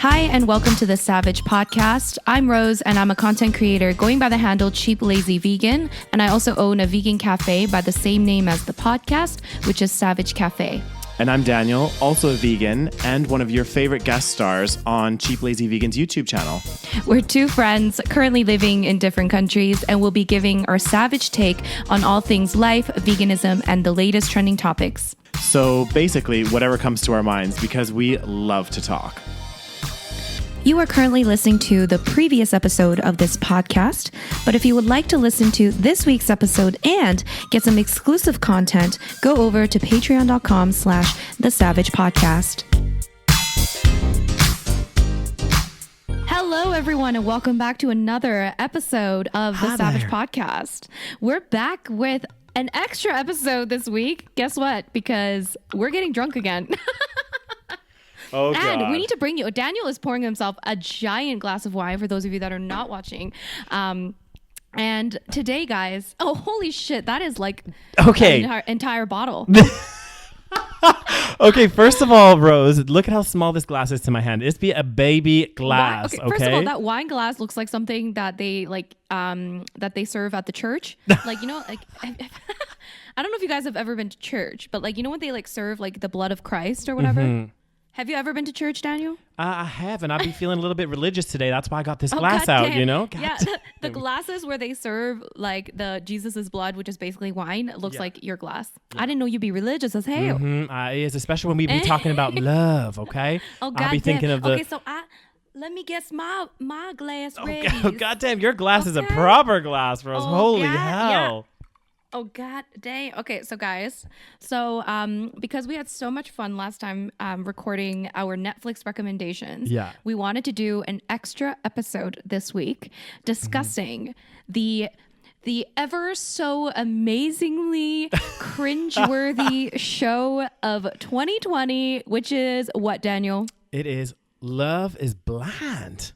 Hi, and welcome to the SaVeg podcast. I'm Rose, and I'm a content creator going by the handle Cheap Lazy Vegan, and I also own a vegan cafe by the same name as the podcast, which is SaVeg Cafe. And I'm Daniel, also a vegan, and one of your favorite guest stars on Cheap Lazy Vegan's YouTube channel. We're two friends currently living in different countries, and we'll be giving our savage take on all things life, veganism, and the latest trending topics. So basically, whatever comes to our minds, because we love to talk. You are currently listening to the previous episode of this podcast, but if you would like to listen to this week's episode and get some exclusive content, go over to patreon.com/thesavagepodcast. Hello, everyone, and welcome back to another episode of the SaVeg Podcast. We're back with an extra episode this week. Guess what? Because we're getting drunk again. Oh, and God. we need to bring you. Daniel is pouring himself a giant glass of wine for those of you that are not watching. And today, guys, oh, holy shit, that is like an entire bottle. Okay, first of all, Rose, look at how small this glass is to my hand. It's be a baby glass. Okay, first of all, that wine glass looks like something that they that they serve at the church. Like, you know, like I don't know if you guys have ever been to church, but like, you know when they like serve like the blood of Christ or whatever. Mm-hmm. Have you ever been to church, Daniel? I have, and I'll be feeling a little bit religious today. That's why I got this glass out, you know? The glasses where they serve like the Jesus's blood, which is basically wine, looks like your glass. Yeah. I didn't know you'd be religious as hell. It is, especially when we be talking about love, okay? Oh, God, I'll be thinking of the... Okay, so let me guess my glass ready. Oh, goddamn, your glass is a proper glass, Rose. Holy hell. Yeah. Oh, God dang. Okay, so guys, because we had so much fun last time recording our Netflix recommendations, we wanted to do an extra episode this week discussing the ever so amazingly cringeworthy show of 2020, which is what, Daniel? It is Love is Blind.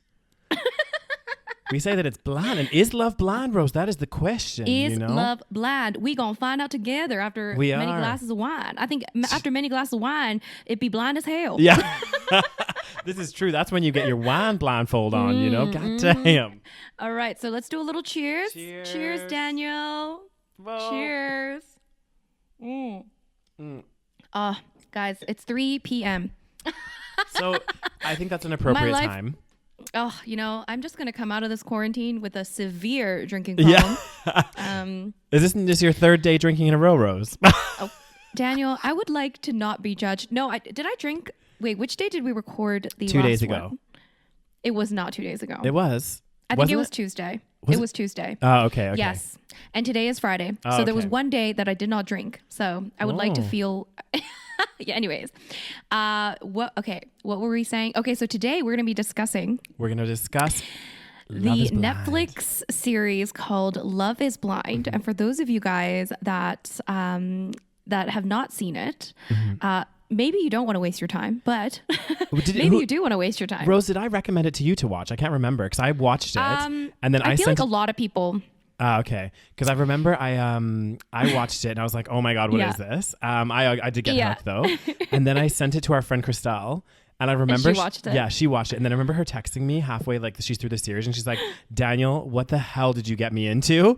We say that it's blind. And is love blind, Rose? That is the question. Is love blind? We gonna find out together after many glasses of wine. I think after many glasses of wine, it'd be blind as hell. Yeah. This is true. That's when you get your wine blindfold on, you know? God damn. All right. So let's do a little cheers. Cheers, Daniel. Whoa. Cheers. Guys, it's 3 p.m. So I think that's an appropriate time. Oh, you know, I'm just going to come out of this quarantine with a severe drinking problem. Yeah. Is this your third day drinking in a row, Rose? Oh, Daniel, I would like to not be judged. No, did I drink? Wait, which day did we record the 2 days ago. One? It was not 2 days ago. It was. I think it was Tuesday. It was Tuesday. Oh, okay. Yes. And today is Friday. So there was one day that I did not drink. So I would like to feel... Yeah, anyways. What were we saying? Okay, so today we're going to discuss the Netflix series called Love is Blind. Mm-hmm. And for those of you guys that have not seen it, maybe you don't want to waste your time, but you do want to waste your time. Rose, did I recommend it to you to watch? I can't remember because I watched it and then I feel like a lot of people. Okay, because I remember I watched it and I was like, oh my God, what is this? I did get hooked though, and then I sent it to our friend Christelle, and I remember and she watched it. Yeah, she watched it, and then I remember her texting me halfway, like she's through the series, and she's like, Daniel, what the hell did you get me into?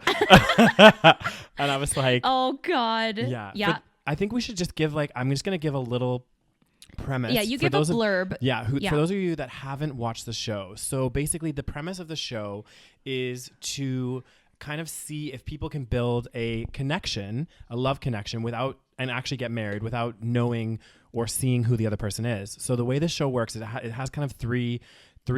And I was like, oh God, yeah. But I think we should just give I'm just gonna give a little premise. Yeah, you give a blurb. For those of you that haven't watched the show. So basically, the premise of the show is to kind of see if people can build a love connection and actually get married without knowing or seeing who the other person is. So the way this show works is it has kind of three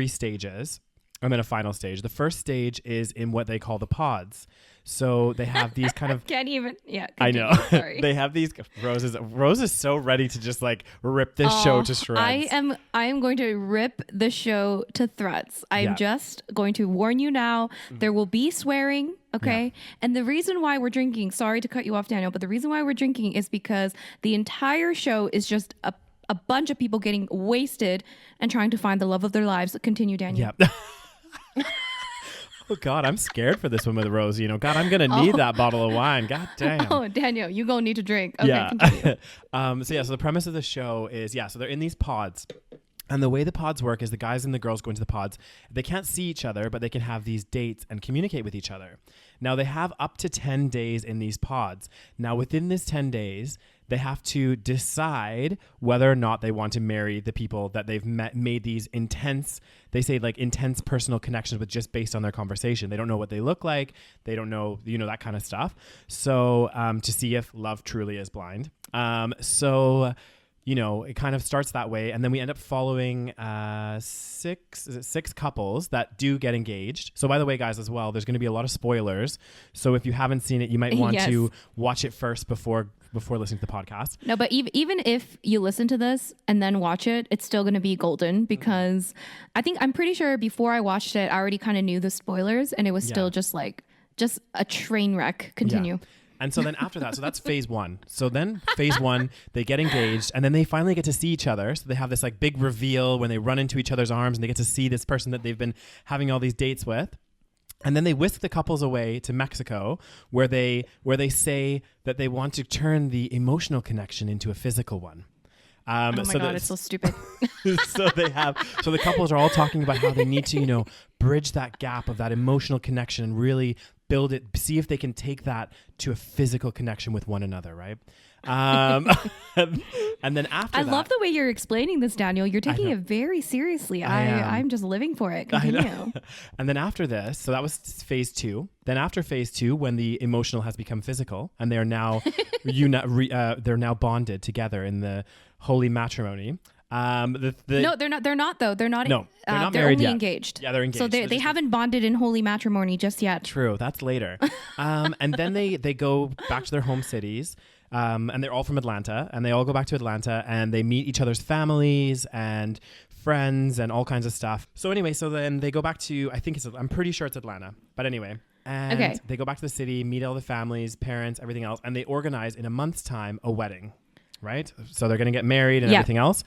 stages and then a final stage. The first stage is in what they call the pods. So they have these kind of... Can't even... Yeah. Continue. I know. Sorry. They have these... Rose is so ready to just rip this show to shreds. I am going to rip the show to threads. I'm just going to warn you now. There will be swearing, okay? Yeah. And the reason why we're drinking... Sorry to cut you off, Daniel, but the reason why we're drinking is because the entire show is just a bunch of people getting wasted and trying to find the love of their lives. Continue, Daniel. Yeah. Oh, God, I'm scared for this one with Rose. You know, God, I'm going to need that bottle of wine. God damn. Oh, Daniel, you're going to need to drink. Okay, yeah. continue. So the premise of the show is, so they're in these pods. And the way the pods work is the guys and the girls go into the pods. They can't see each other, but they can have these dates and communicate with each other. Now, they have up to 10 days in these pods. Now, within this 10 days, they have to decide whether or not they want to marry the people that they've made these intense, they say like intense personal connections with just based on their conversation. They don't know what they look like. They don't know, that kind of stuff. So to see if love truly is blind. It kind of starts that way. And then we end up following six couples that do get engaged. So by the way, guys, as well, there's going to be a lot of spoilers. So if you haven't seen it, you might want to watch it first before listening to the podcast. No, but even if you listen to this and then watch it, it's still going to be golden because I'm pretty sure before I watched it, I already kind of knew the spoilers and it was still just a train wreck. Continue. Yeah. And so then after that, so that's phase one. So then phase one, they get engaged and then they finally get to see each other. So they have this like big reveal when they run into each other's arms and they get to see this person that they've been having all these dates with. And then they whisk the couples away to Mexico where they say that they want to turn the emotional connection into a physical one. Oh my God, it's so stupid. So the couples are all talking about how they need to, bridge that gap of that emotional connection and really build it, see if they can take that to a physical connection with one another, right? And then after I love the way you're explaining this, Daniel. You're taking it very seriously. I'm just living for it. Continue. And then after this, so that was phase two. Then after phase two, when the emotional has become physical and they are now they're now bonded together in the holy matrimony. No, they're not. They're not though. They're not. No, they're not they're married only yet. engaged. Yeah, they're engaged. So they haven't bonded in holy matrimony just yet. True, that's later. And then they go back to their home cities. And they're all from Atlanta, and they all go back to Atlanta, and they meet each other's families and friends and all kinds of stuff. So anyway, so then they go back to I'm pretty sure it's Atlanta, but anyway. And they go back to the city, meet all the families, parents, everything else, and they organize in a month's time a wedding, right? So they're going to get married and everything else.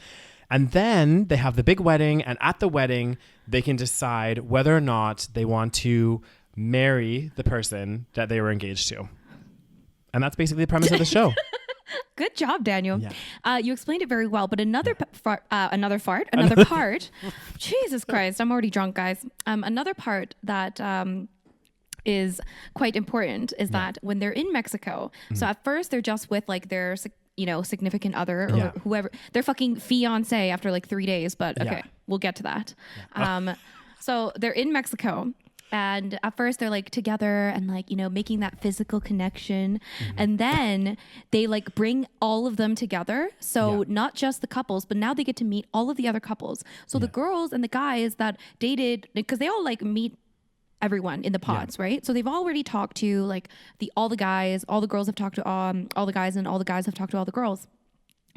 And then they have the big wedding, and at the wedding, they can decide whether or not they want to marry the person that they were engaged to. And that's basically the premise of the show. Good job, Daniel. Yeah. You explained it very well, but another part. Jesus Christ, I'm already drunk, guys. Another part that is quite important is that when they're in Mexico, so at first they're just with like their significant other or whoever, their fucking fiance after like 3 days, but okay, we'll get to that. So they're in Mexico. And at first they're like together and like, making that physical connection. And then they like bring all of them together. So not just the couples, but now they get to meet all of the other couples. So the girls and the guys that dated, because they all like meet everyone in the pods, right? So they've already talked to like all the guys, all the girls have talked to all the guys, and all the guys have talked to all the girls.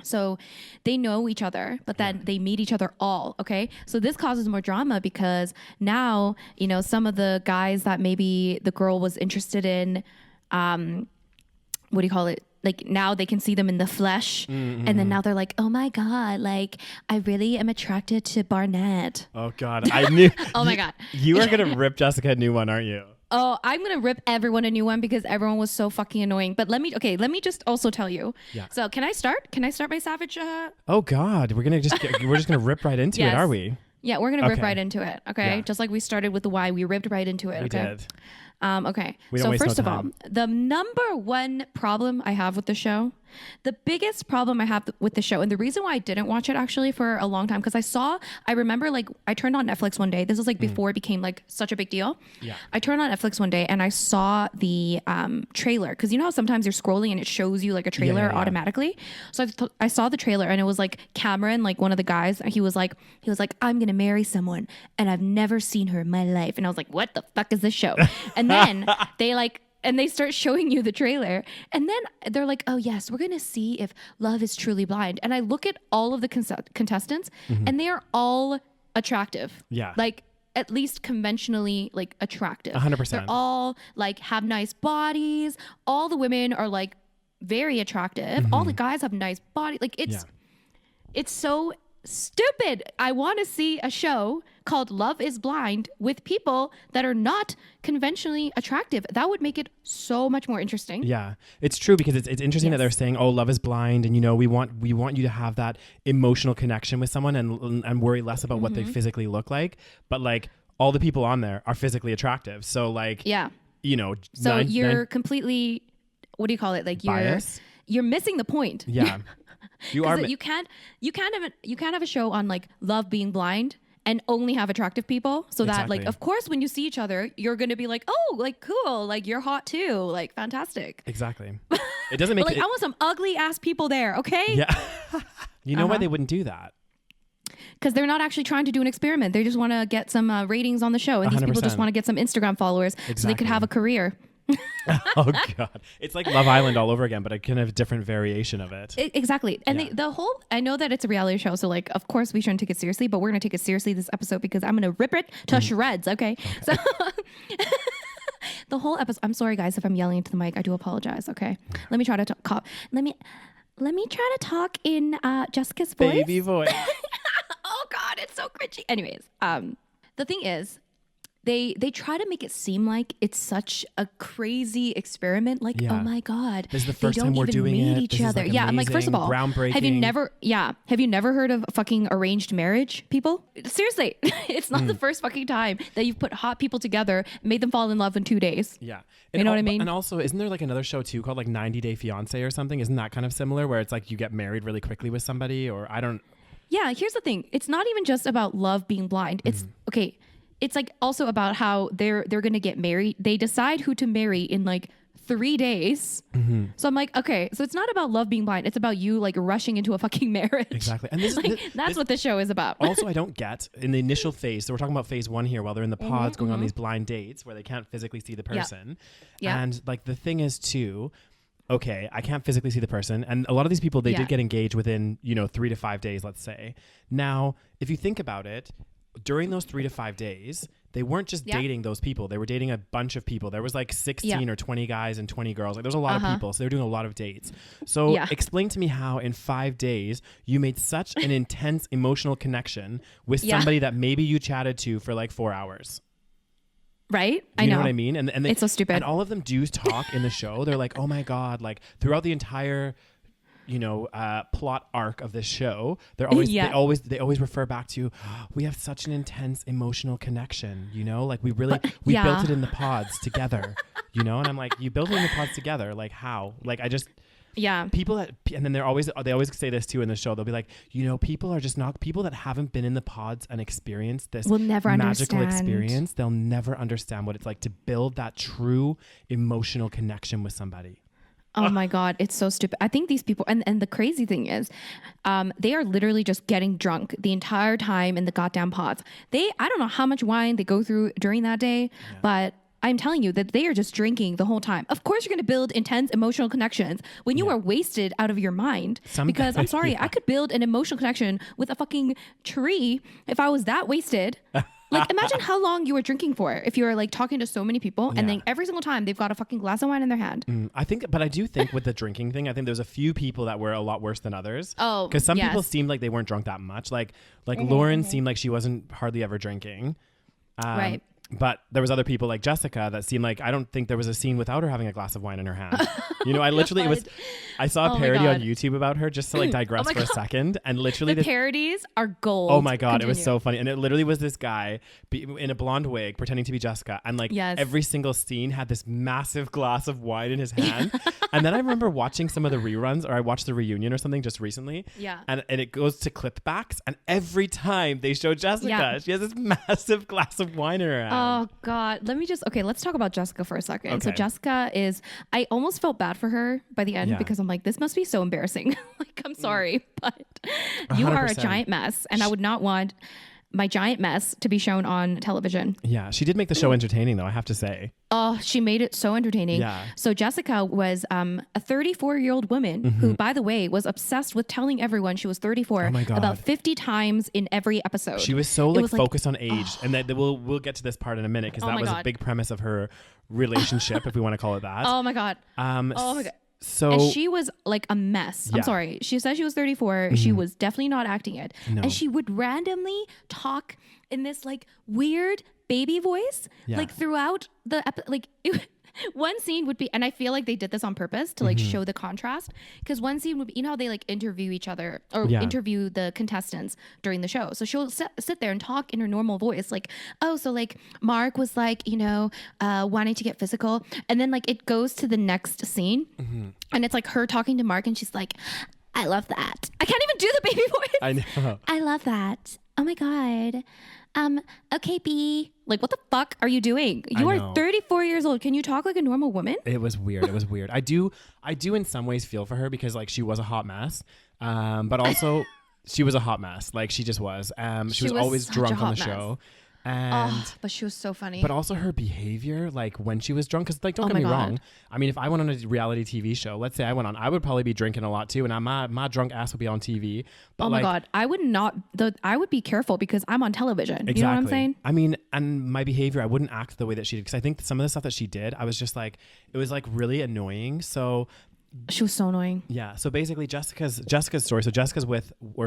So they know each other, but then they meet each other all. Okay. So this causes more drama because now, some of the guys that maybe the girl was interested in, what do you call it? Like now they can see them in the flesh. And then now they're like, oh my God, like I really am attracted to Barnett. Oh God. I knew. Oh my God. You are going to rip Jessica a new one, aren't you? Oh, I'm going to rip everyone a new one because everyone was so fucking annoying. But let me just also tell you. Yeah. So can I start? Can I start my SaVeg? Oh God. We're just going to rip right into it, are we? Yeah, we're going to rip right into it. Okay. Yeah. Just like we started with the why, we ripped right into it. We did. Okay. So first of all, the number one problem I have with the show, the biggest problem I have with the show, and the reason why I didn't watch it actually for a long time, because I remember like I turned on Netflix one day. This was like before it became like such a big deal. Yeah. I turned on Netflix one day and I saw the trailer, because you know how sometimes you're scrolling and it shows you like a trailer automatically. So I saw the trailer and it was like Cameron, like one of the guys. He was like, I'm gonna marry someone and I've never seen her in my life. And I was like, what the fuck is this show? And then they start showing you the trailer, and then they're like, oh yes, we're gonna see if love is truly blind. And I look at all of the contestants and they are all attractive. Yeah. Like at least conventionally like attractive. 100%. They're all like have nice bodies. All the women are like very attractive. All the guys have nice body. Like it's so stupid. I want to see a show called Love is Blind with people that are not conventionally attractive. That would make it so much more interesting. Yeah, it's true, because it's interesting that they're saying, oh, love is blind, and we want you to have that emotional connection with someone and worry less about what they physically look like. But like all the people on there are physically attractive. So like, so you're completely, what do you call it? Like you're missing the point. Yeah. You can't have a show on like love being blind and only have attractive people, so that like, of course, when you see each other, you're going to be like, oh, like cool, like you're hot too, like fantastic. Exactly. It doesn't make like I want some ugly ass people there. Okay. Yeah. Why they wouldn't do that? Because they're not actually trying to do an experiment. They just want to get some ratings on the show, and 100%. These people just want to get some Instagram followers so they could have a career. Oh God, it's like Love Island all over again, but a kind of different variation of it. Exactly. And the whole, I know that it's a reality show, so like of course we shouldn't take it seriously, but we're gonna take it seriously this episode because I'm gonna rip it to shreds. Okay. So the whole episode, I'm sorry guys if I'm yelling into the mic, I do apologize. Okay, let me try to talk. Let me try to talk in Jessica's voice. Baby voice. Oh God, it's so cringy. Anyways, the thing is, they try to make it seem like it's such a crazy experiment. Like, oh my God, this is the first time we're doing it. Each other. Like I'm like, first of all, groundbreaking. Have you never heard of fucking arranged marriage, people? Seriously, it's not the first fucking time that you've put hot people together, made them fall in love in 2 days. Yeah. You know what I mean? And also, isn't there like another show too called like 90 Day Fiance or something? Isn't that kind of similar where it's like you get married really quickly with somebody, or I don't. Yeah. Here's the thing. It's not even just about love being blind. It's okay. It's like also about how they're going to get married. They decide who to marry in like 3 days. So I'm like, okay, so it's not about love being blind. It's about you like rushing into a fucking marriage. Exactly. And that's what this show is about. Also, I don't get in the initial phase. So we're talking about phase 1 here, while they're in the pods going on these blind dates where they can't physically see the person. Yeah. And like the thing is too, okay, I can't physically see the person. And a lot of these people, they did get engaged within, 3 to 5 days, let's say. Now, if you think about it, during those 3 to 5 days, they weren't just dating those people. They were dating a bunch of people. There was like 16 or 20 guys and 20 girls. Like there's a lot of people. So they were doing a lot of dates. So explain to me how in 5 days you made such an intense emotional connection with somebody that maybe you chatted to for like 4 hours. Right? You know what I mean? And it's so stupid. And all of them do talk in the show. They're like, oh my God, like throughout the entire plot arc of this show, they're always they always refer back to, we have such an intense emotional connection, like we built it in the pods together, and I'm like, you built it in the pods together, like how? Like I just people that, and then they always say this too in the show. They'll be like, people are just not, people that haven't been in the pods and experienced this will never magical understand. experience. They'll never understand what it's like to build that true emotional connection with somebody. Oh my God, it's so stupid. I think these people, and the crazy thing is, they are literally just getting drunk the entire time in the goddamn pods. I don't know how much wine they go through during that day, but I'm telling you that they are just drinking the whole time. Of course, you're going to build intense emotional connections when you are wasted out of your mind. Because I'm sorry, I could build an emotional connection with a fucking tree if I was that wasted. Like, imagine how long you were drinking for if you were like talking to so many people and then every single time they've got a fucking glass of wine in their hand. But I do think with the drinking thing, I think there's a few people that were a lot worse than others. Oh, because some people seemed like they weren't drunk that much. Like Lauren seemed like she wasn't hardly ever drinking. Right. But there was other people like Jessica that seemed like, I don't think there was a scene without her having a glass of wine in her hand. I literally I saw a parody on YouTube about her, just to like digress for a second. And literally the parodies are gold. Oh my God. Continue. It was so funny. And it literally was this guy in a blonde wig pretending to be Jessica. And like every single scene had this massive glass of wine in his hand. And then I remember watching some of the reruns, or I watched the reunion or something just recently. Yeah. And it goes to clip backs. And every time they show Jessica, she has this massive glass of wine in her hand. Oh God. Let's talk about Jessica for a second. Okay. So Jessica I almost felt bad for her by the end because I'm like, this must be so embarrassing. Like, I'm sorry, but you 100%. Are a giant mess. And I would not want my giant mess to be shown on television. Yeah. She did make the show entertaining though, I have to say. Oh, she made it so entertaining. Yeah. So Jessica was a 34-year-old woman who, by the way, was obsessed with telling everyone she was 34 about 50 times in every episode. She was so focused on age. And that we'll get to this part in a minute because that was a big premise of her relationship, if we want to call it that. Oh my God. Oh my God. So and she was like a mess. I'm sorry. She said she was 34. She was definitely not acting it. No. And she would randomly talk in this like weird baby voice, like throughout the one scene would be, and I feel like they did this on purpose to like show the contrast, because one scene would be, you know how they like interview each other or interview the contestants during the show. So she'll sit there and talk in her normal voice, like, oh, so like Mark was like, you know, wanting to get physical, and then like it goes to the next scene, and it's like her talking to Mark, and she's like, I love that. I can't even do the baby voice. I know. I love that. Oh my God. Okay, B. Like, what the fuck are you doing? You are 34 years old. Can you talk like a normal woman? It was weird. It was weird. I do in some ways feel for her, because like she was a hot mess. But also she was a hot mess. Like she just was. She was always drunk on the show. And but she was so funny. But also her behavior, like when she was drunk, because like don't get me wrong. I mean, if I went on a reality TV show, let's say I went on, I would probably be drinking a lot too, and my drunk ass would be on TV. But oh my God, I would not. I would be careful because I'm on television. Exactly. You know what I'm saying? I mean, and my behavior, I wouldn't act the way that she did, because I think some of the stuff that she did, I was just like, it was like really annoying. So. She was so annoying. Yeah. So basically Jessica's story. So Jessica's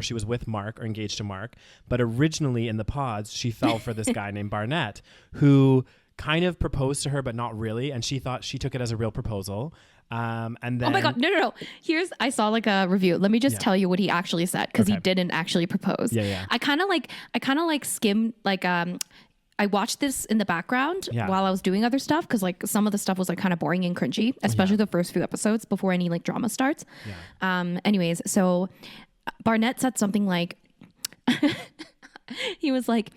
she was with Mark, or engaged to Mark, but originally in the pods, she fell for this guy named Barnett, who kind of proposed to her, but not really. And she took it as a real proposal. And then. Oh my God. No. I saw like a review. Let me just tell you what he actually said, because he didn't actually propose. Yeah. I kind of like skimmed like, I watched this in the background while I was doing other stuff, because like some of the stuff was like kind of boring and cringy, especially the first few episodes before any like drama starts. Anyways, so Barnett said something like, he was like,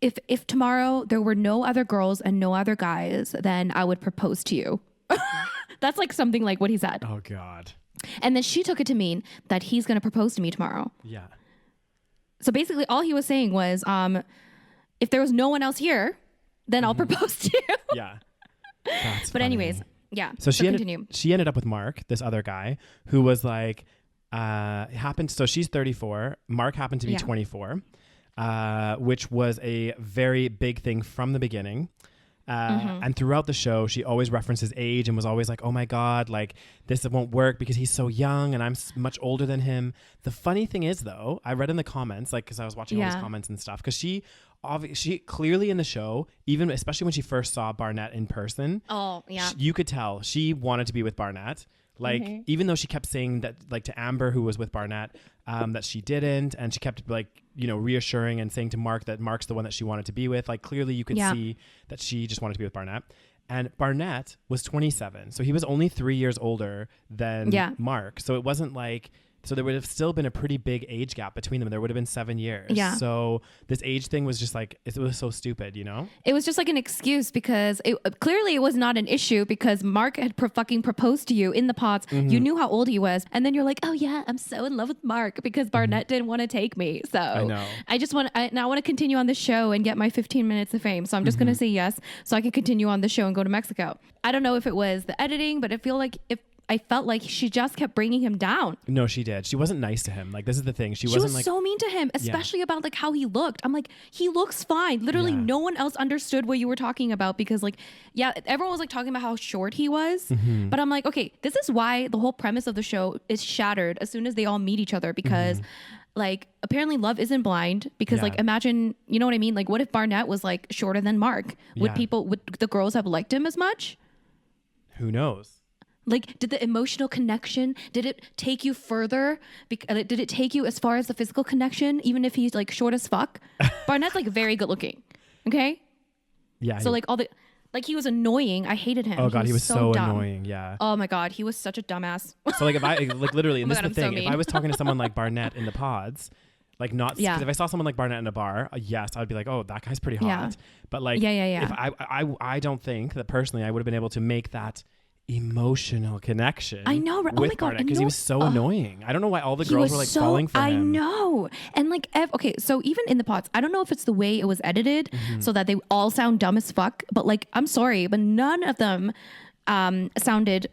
if tomorrow there were no other girls and no other guys, then I would propose to you. That's like something like what he said. Oh God. And then she took it to mean that he's going to propose to me tomorrow. Yeah. So basically all he was saying was, if there was no one else here, then I'll propose to you. Yeah. That's but funny. anyways, yeah. So she ended up with Mark, this other guy, who was like, so she's 34. Mark happened to be 24, which was a very big thing from the beginning. And throughout the show, she always references age and was always like, oh my God, like this won't work because he's so young and I'm much older than him. The funny thing is though, I read in the comments, like, cause I was watching all these comments and stuff, cause she clearly in the show, even especially when she first saw Barnett in person, you could tell she wanted to be with Barnett. Like, even though she kept saying that, like to Amber, who was with Barnett, that she didn't, and she kept like, you know, reassuring and saying to Mark that Mark's the one that she wanted to be with. Like, clearly you could see that she just wanted to be with Barnett. And Barnett was 27. So he was only 3 years older than Mark. So it wasn't like, so there would have still been a pretty big age gap between them. There would have been 7 years. Yeah. So this age thing was just like, it was so stupid, you know? It was just like an excuse, because clearly it was not an issue, because Mark had fucking proposed to you in the pods. You knew how old he was. And then you're like, oh yeah, I'm so in love with Mark because Barnett didn't want to take me. So I know. I want to continue on the show and get my 15 minutes of fame. So I'm just going to say yes so I can continue on the show and go to Mexico. I don't know if it was the editing, but I felt like she just kept bringing him down. No, she did. She wasn't nice to him. Like, this is the thing. She was so mean to him, especially about like how he looked. I'm like, he looks fine. Literally no one else understood what you were talking about, because like, everyone was like talking about how short he was. But I'm like, okay, this is why the whole premise of the show is shattered as soon as they all meet each other, because like apparently love isn't blind, because like imagine, you know what I mean? Like, what if Barnett was like shorter than Mark? Would the girls have liked him as much? Who knows? Like, did the emotional connection, did it take you further? Did it take you as far as the physical connection, even if he's like short as fuck? Barnett's like very good looking. Okay. Yeah. So like he was annoying. I hated him. Oh God, he was so annoying. Yeah. Oh my God, he was such a dumbass. So like if I like literally, and this is the thing, if I was talking to someone like Barnett in the pods, like not, because if I saw someone like Barnett in a bar, yes, I'd be like, oh, that guy's pretty hot. Yeah. But like, if I don't think that personally I would have been able to make that emotional connection. I know. With oh my God, because he was so annoying. I don't know why all the girls were like falling for him. I know. And like, okay, so even in the pods, I don't know if it's the way it was edited so that they all sound dumb as fuck, but like, I'm sorry, but none of them sounded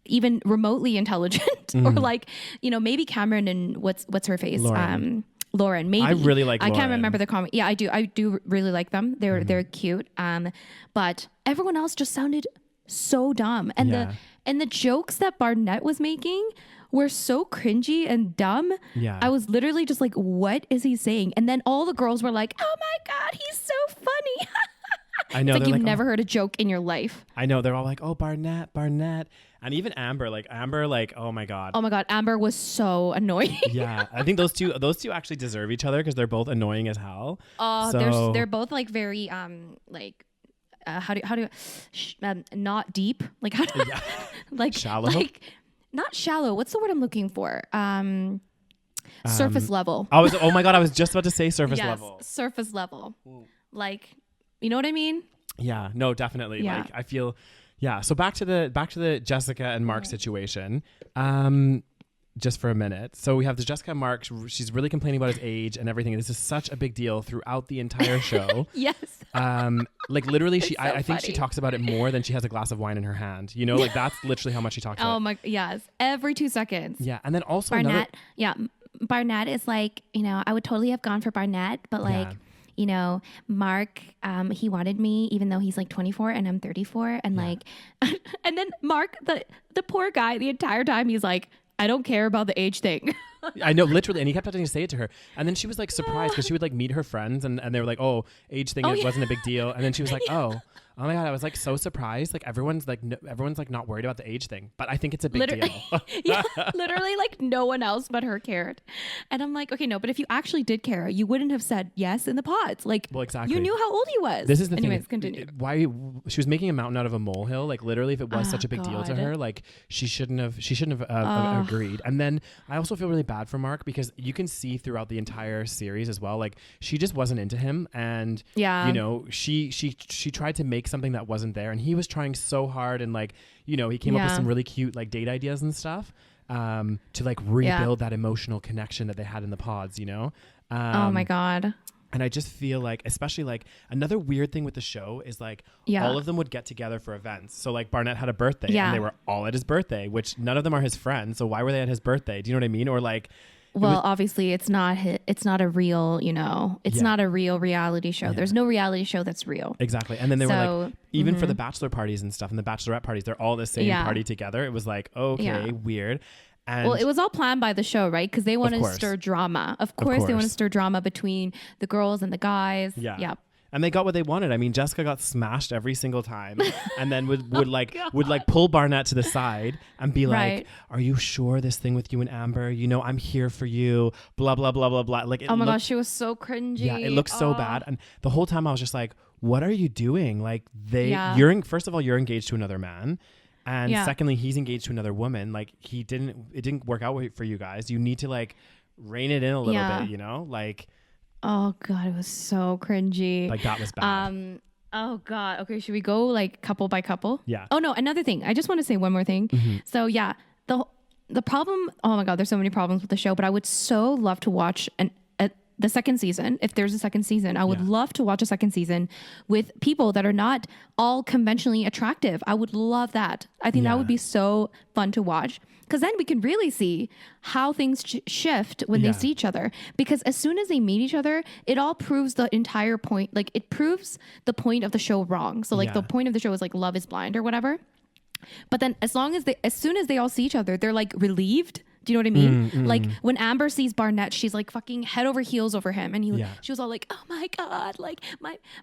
even remotely intelligent or like, you know, maybe Cameron and what's her face? Lauren, maybe. I really like Lauren. I can't remember the comment. Yeah, I do really like them. They're cute. But everyone else just sounded so dumb, and And the jokes that Barnett was making were so cringy and dumb. Yeah. I was literally just like, what is he saying? And then all the girls were like, oh my God, he's so funny. I know. It's like you've never heard a joke in your life. I know. They're all like, oh, Barnett. And even Amber, oh my God. Oh my God. Amber was so annoying. Yeah. I think those two actually deserve each other because they're both annoying as hell. Oh, they're both like very, not deep. Like, how do, like, shallow. Like, not shallow. What's the word I'm looking for? Surface level. Oh my God. I was just about to say surface level. Surface level. Like, you know what I mean? Yeah. No, definitely. Yeah. Like I feel. Yeah. So back to the Jessica and Mark situation. Just for a minute. So we have the Jessica and Mark. She's really complaining about his age and everything. This is such a big deal throughout the entire show. Yes. Like literally, I think she talks about it more than she has a glass of wine in her hand. You know, like that's literally how much she talks about it. Oh my, yes. Every 2 seconds. Yeah. And then also Barnett. Barnett is like, I would totally have gone for Barnett, but like, Mark, he wanted me even though he's like 24 and I'm 34. And like, and then Mark, the poor guy, the entire time he's like, I don't care about the age thing. I know, literally. And he kept having to say it to her. And then she was like surprised because she would like meet her friends and they were like, oh, age thing, it wasn't a big deal. And then she was like, oh my God, I was like so surprised. Like everyone's like not worried about the age thing, but I think it's a big deal. Yeah, literally like no one else but her cared. And I'm like, okay, no, but if you actually did care, you wouldn't have said yes in the pods. Like, well, exactly. You knew how old he was. This is the Anyways, thing. Continue. Why she was making a mountain out of a molehill. Like literally, if it was such a big deal to her, like she shouldn't have agreed. And then I also feel really bad for Mark because you can see throughout the entire series as well, like she just wasn't into him, and she tried to make something that wasn't there, and he was trying so hard, and like he came up with some really cute like date ideas and stuff to like rebuild that emotional connection that they had in the pods. Oh my God. And I just feel like, especially like another weird thing with the show is like all of them would get together for events. So like Barnett had a birthday and they were all at his birthday, which none of them are his friends. So why were they at his birthday? Do you know what I mean? Or like, well, obviously it's not a real, it's not a real reality show. There's no reality show that's real. Exactly. And then they were like, even for the bachelor parties and stuff and the bachelorette parties, they're all the same party together. It was like, okay, weird. And well, it was all planned by the show, right? Because they want to stir drama. Of course, they want to stir drama between the girls and the guys. Yeah. And they got what they wanted. I mean, Jessica got smashed every single time, and then would pull Barnett to the side and be like, "Are you sure this thing with you and Amber? I'm here for you." Blah blah blah blah blah. Like, oh my gosh, she was so cringy. Yeah, it looked so bad, and the whole time I was just like, "What are you doing?" Like, first of all, you're engaged to another man. And secondly, he's engaged to another woman. Like it didn't work out for you guys. You need to like rein it in a little bit, like. Oh God, it was so cringy. Like that was bad. Oh God. Okay, should we go like couple by couple? Yeah. Oh no, another thing. I just want to say one more thing. Mm-hmm. So yeah, the problem. Oh my God, there's so many problems with the show. But I would so love to watch the second season. If there's a second season, I would love to watch a second season with people that are not all conventionally attractive. I would love that. I think that would be so fun to watch. Because then we can really see how things shift when they see each other. Because as soon as they meet each other, it all proves the entire point. Like it proves the point of the show wrong. So like the point of the show is like love is blind or whatever. But then as soon as they all see each other, they're like relieved. Do you know what I mean? Like when Amber sees Barnett, she's like fucking head over heels over him. And she was all like, oh my God, like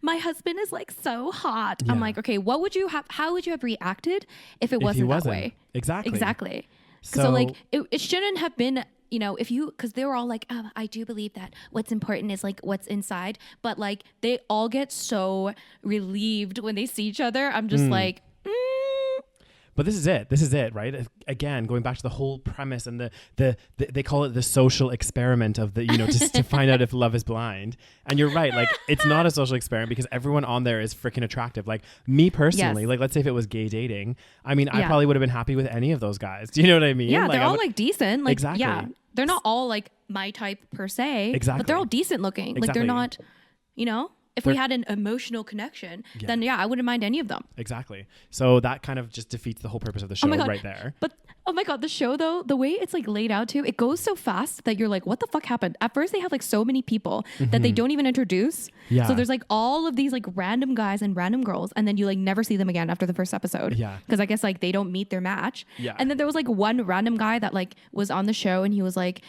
my husband is like so hot. I'm like, okay, how would you have reacted if it wasn't that way? Exactly. So like it shouldn't have been, because they were all like, I do believe that what's important is like what's inside. But like they all get so relieved when they see each other. I'm just like, But this is it, right? Again, going back to the whole premise and the they call it the social experiment of the, just to find out if love is blind. And you're right, like it's not a social experiment because everyone on there is freaking attractive. Like me personally, like let's say if it was gay dating, I mean, I probably would have been happy with any of those guys. Do you know what I mean? Yeah, like, they're all like decent. Like, exactly. Yeah, they're not all like my type per se. Exactly. But they're all decent looking. Like they're not, if we had an emotional connection, then I wouldn't mind any of them. Exactly. So that kind of just defeats the whole purpose of the show right there. But Oh my God, the show though, the way it's like laid out too, it goes so fast that you're like, what the fuck happened? At first they have like so many people that they don't even introduce. Yeah. So there's like all of these like random guys and random girls, and then you like never see them again after the first episode. Yeah. Because I guess like they don't meet their match. Yeah. And then there was like one random guy that like was on the show, and he was like,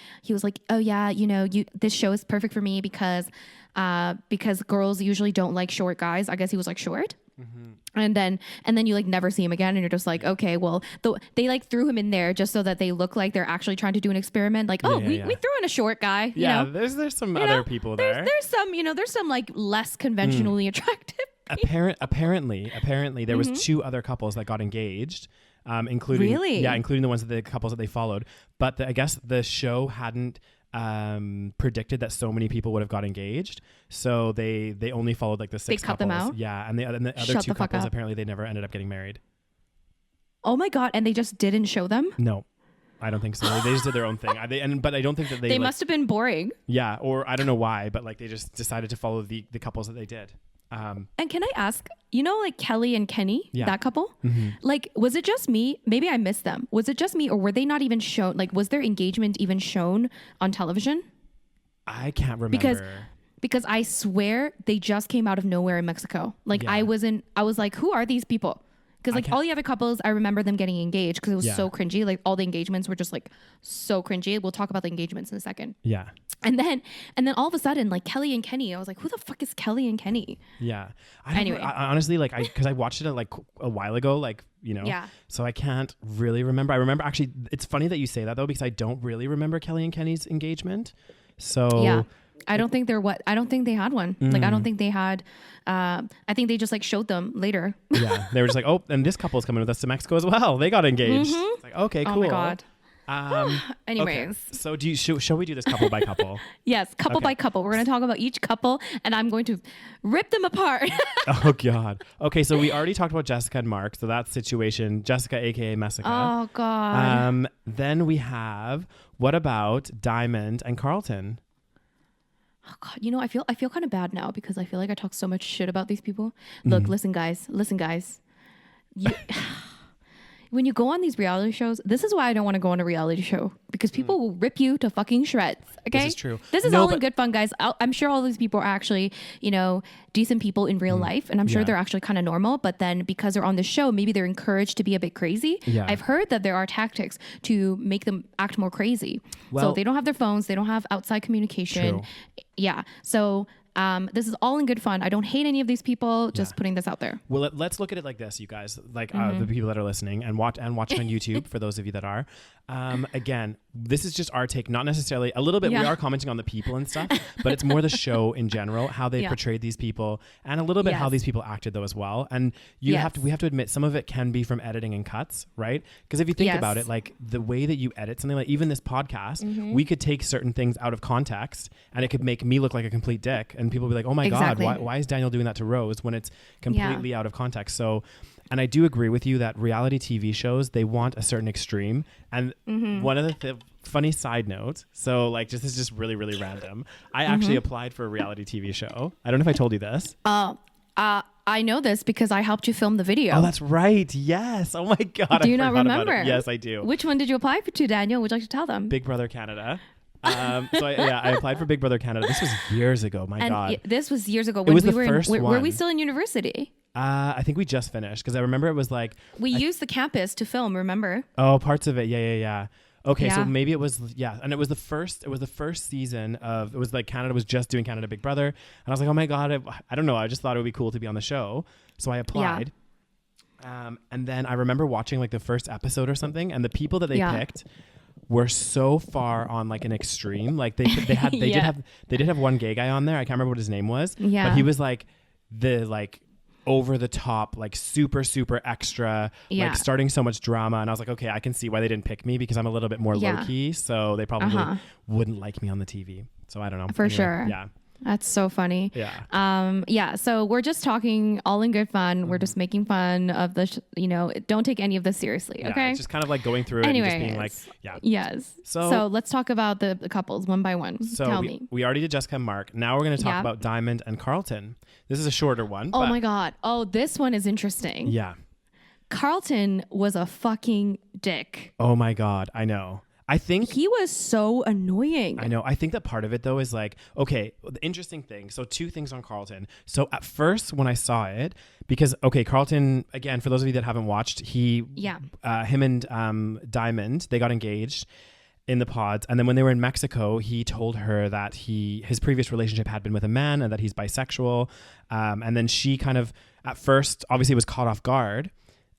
oh yeah, you know, this show is perfect for me because girls usually don't like short guys. I guess he was like short. And then you like never see him again, and you're just like, okay, well, they like threw him in there just so that they look like they're actually trying to do an experiment. Like, we threw in a short guy. Yeah, you know? there's some other people there. There's some like less conventionally attractive. Apparently, there was two other couples that got engaged, including including the couples that they followed. But I guess the show hadn't predicted that so many people would have got engaged, so they only followed like the 6 couples. They cut them out. Yeah, and the other 2 couples apparently they never ended up getting married. Oh my God! And they just didn't show them? No, I don't think so. They just did their own thing. But I don't think that they must have been boring. Yeah, or I don't know why, but like they just decided to follow the couples that they did. And can I ask, you know, like Kelly and Kenny, that couple, like, was it just me? Maybe I missed them. Was it just me, or were they not even shown? Like, was their engagement even shown on television? I can't remember. Because I swear they just came out of nowhere in Mexico. Like I was like, who are these people? Because like all the other couples, I remember them getting engaged because it was so cringy. Like all the engagements were just like so cringy. We'll talk about the engagements in a second. Yeah. And then all of a sudden, like Kelly and Kenny, I was like, who the fuck is Kelly and Kenny? Yeah. Anyway. I honestly, like, because I watched it like a while ago, like, you know, so I can't really remember. I remember actually, it's funny that you say that though, because I don't really remember Kelly and Kenny's engagement. So yeah. I don't think they had one. Like, I don't think they had, I think they just like showed them later. Yeah. They were just like, oh, and this couple's coming with us to Mexico as well. They got engaged. It's like, okay, cool. Oh my God. Anyways. Okay. So shall we do this couple by couple? Yes. Couple by couple. We're going to talk about each couple and I'm going to rip them apart. Oh God. Okay. So we already talked about Jessica and Mark. So that's situation, Jessica, AKA mess-ica. Oh God. Then we have, what about Diamond and Carlton? Oh God, you know, I feel kind of bad now because I feel like I talk so much shit about these people. Look, listen guys. When you go on these reality shows, this is why I don't want to go on a reality show, because people will rip you to fucking shreds. Okay. This is true. This is all in good fun, guys. I'm sure all these people are actually, you know, decent people in real life. And I'm sure they're actually kind of normal. But then because they're on the show, maybe they're encouraged to be a bit crazy. Yeah. I've heard that there are tactics to make them act more crazy. So they don't have their phones. They don't have outside communication. True. Yeah. So this is all in good fun. I don't hate any of these people. Just putting this out there. Well, let's look at it like this, you guys, like the people that are listening and watching on YouTube, for those of you that are. Again, this is just our take, not necessarily a little bit. We are commenting on the people and stuff, but it's more the show in general, how they portrayed these people, and a little bit how these people acted though as well. And we have to admit some of it can be from editing and cuts, right? Because if you think about it, like the way that you edit something, like even this podcast, we could take certain things out of context and it could make me look like a complete dick. And people be like, oh my God, why is Daniel doing that to Rose when it's completely out of context? So, and I do agree with you that reality TV shows, they want a certain extreme. And one of the funny side note, so like this is just really, really random. I actually applied for a reality TV show. I don't know if I told you this. I know this because I helped you film the video. Oh, that's right. Yes. Oh my God. Do you not remember? Yes, I do. Which one did you apply for to, Daniel? Would you like to tell them? Big Brother Canada. So I applied for Big Brother Canada. This was years ago. My God. This was years ago. When it was the first one. Were we still in university? I think we just finished because I remember it was like we used the campus to film. Remember? Oh, parts of it. Yeah. Okay, so maybe it was and it was the first season of, it was like Canada was just doing Canada Big Brother, and I was like, oh my God, I don't know, I just thought it would be cool to be on the show, so I applied. And then I remember watching like the first episode or something, and the people that they picked were so far on like an extreme. Like they did have one gay guy on there. I can't remember what his name was. Yeah. But he was like the over the top, like super, super extra, like starting so much drama. And I was like, okay, I can see why they didn't pick me, because I'm a little bit more low key. So they probably wouldn't like me on the TV. So I don't know. For sure. Yeah. That's so funny. Yeah. So we're just talking all in good fun. We're just making fun of the, don't take any of this seriously. Okay. It's just kind of like going through it and just being like, Yes. So let's talk about the couples one by one. So Tell me. We already did Jessica and Mark. Now we're going to talk about Diamond and Carlton. This is a shorter one. Oh my God. Oh, this one is interesting. Yeah. Carlton was a fucking dick. Oh my God. I know. I think he was so annoying. I know. I think that part of it though is like, okay, the interesting thing. So 2 things on Carlton. So at first when I saw it, because Carlton, again, for those of you that haven't watched, him and Diamond, they got engaged in the pods. And then when they were in Mexico, he told her that his previous relationship had been with a man and that he's bisexual. And then she kind of, at first, obviously was caught off guard.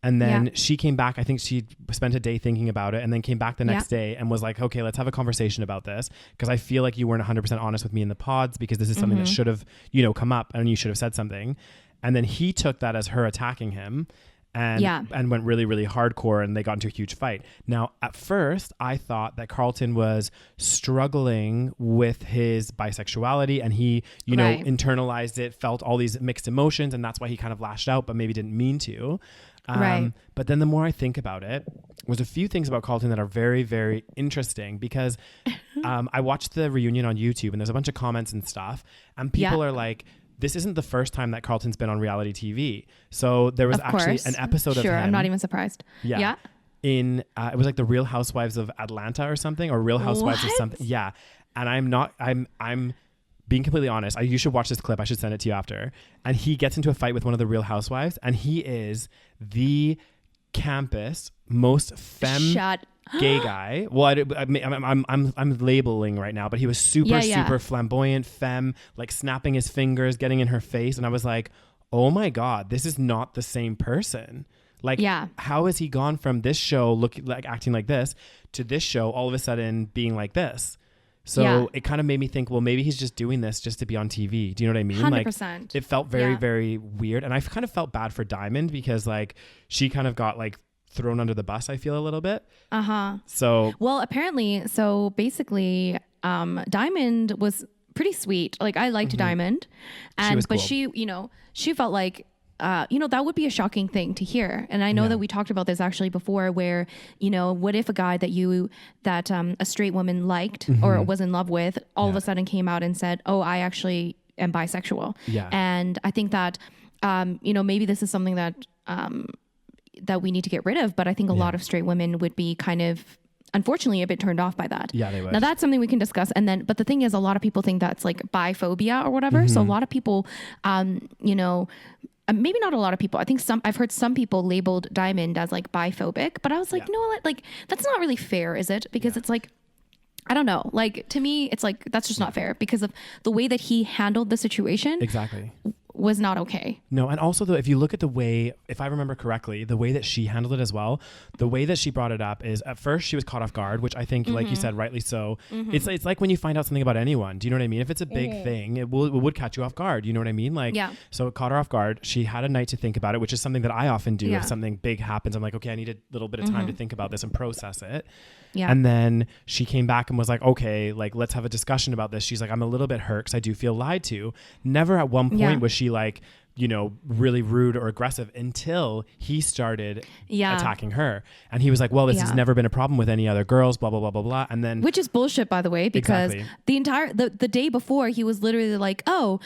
And then she came back. I think she spent a day thinking about it and then came back the next day and was like, okay, let's have a conversation about this. Because I feel like you weren't 100% honest with me in the pods because this is something that should have, come up and you should have said something. And then he took that as her attacking him and went really, really hardcore and they got into a huge fight. Now, at first, I thought that Carlton was struggling with his bisexuality and he, internalized it, felt all these mixed emotions. And that's why he kind of lashed out, but maybe didn't mean to. But then the more I think about it, there's a few things about Carlton that are very, very interesting because I watched the reunion on YouTube and there's a bunch of comments and stuff and people are like, this isn't the first time that Carlton's been on reality TV. So there was actually an episode of him. I'm not even surprised. Yeah. In, it was like the Real Housewives of Atlanta or something, or Real Housewives of something. Yeah. And I'm being completely honest, you should watch this clip. I should send it to you after. And he gets into a fight with one of the Real Housewives, and he is the campus most gay guy. Well, I'm labeling right now, but he was super flamboyant, femme, like snapping his fingers, getting in her face, and I was like, oh my God, this is not the same person. Like, how has he gone from this show acting like this to this show all of a sudden being like this? So it kind of made me think, well, maybe he's just doing this just to be on TV. Do you know what I mean? 100%. Like, it felt very, very weird. And I kind of felt bad for Diamond because like she kind of got like thrown under the bus, I feel a little bit. So. Well, apparently, so basically, Diamond was pretty sweet. Like I liked Diamond. But cool. She felt like, that would be a shocking thing to hear. And I know that we talked about this actually before where, what if a guy that a straight woman liked or was in love with all of a sudden came out and said, oh, I actually am bisexual. Yeah. And I think that, maybe this is something that we need to get rid of. But I think a lot of straight women would be kind of, unfortunately, a bit turned off by that. Yeah, they would. Now that's something we can discuss. But the thing is, a lot of people think that's like biphobia or whatever. So a lot of people, maybe not a lot of people. I think I've heard some people labeled Diamond as like biphobic, but I was like, no, like that's not really fair, is it? Because it's like, I don't know. Like to me, it's like, that's just not fair because of the way that he handled the situation. Exactly. Was not okay. No, and also though, if you look at the way, if I remember correctly, the way that she handled it as well, the way that she brought it up is at first she was caught off guard, which I think, like you said, rightly so. It's like when you find out something about anyone. Do you know what I mean? If it's a big thing, it would catch you off guard. You know what I mean? Like, so it caught her off guard. She had a night to think about it, which is something that I often do. If something big happens, I'm like, okay, I need a little bit of time to think about this and process it. Yeah. And then she came back and was like, okay, like, let's have a discussion about this. She's like, I'm a little bit hurt because I do feel lied to. Never at one point was she like, really rude or aggressive until he started attacking her. And he was like, well, this has never been a problem with any other girls, blah, blah, blah, blah, blah. And then, which is bullshit, by the way, because the day before he was literally like, oh,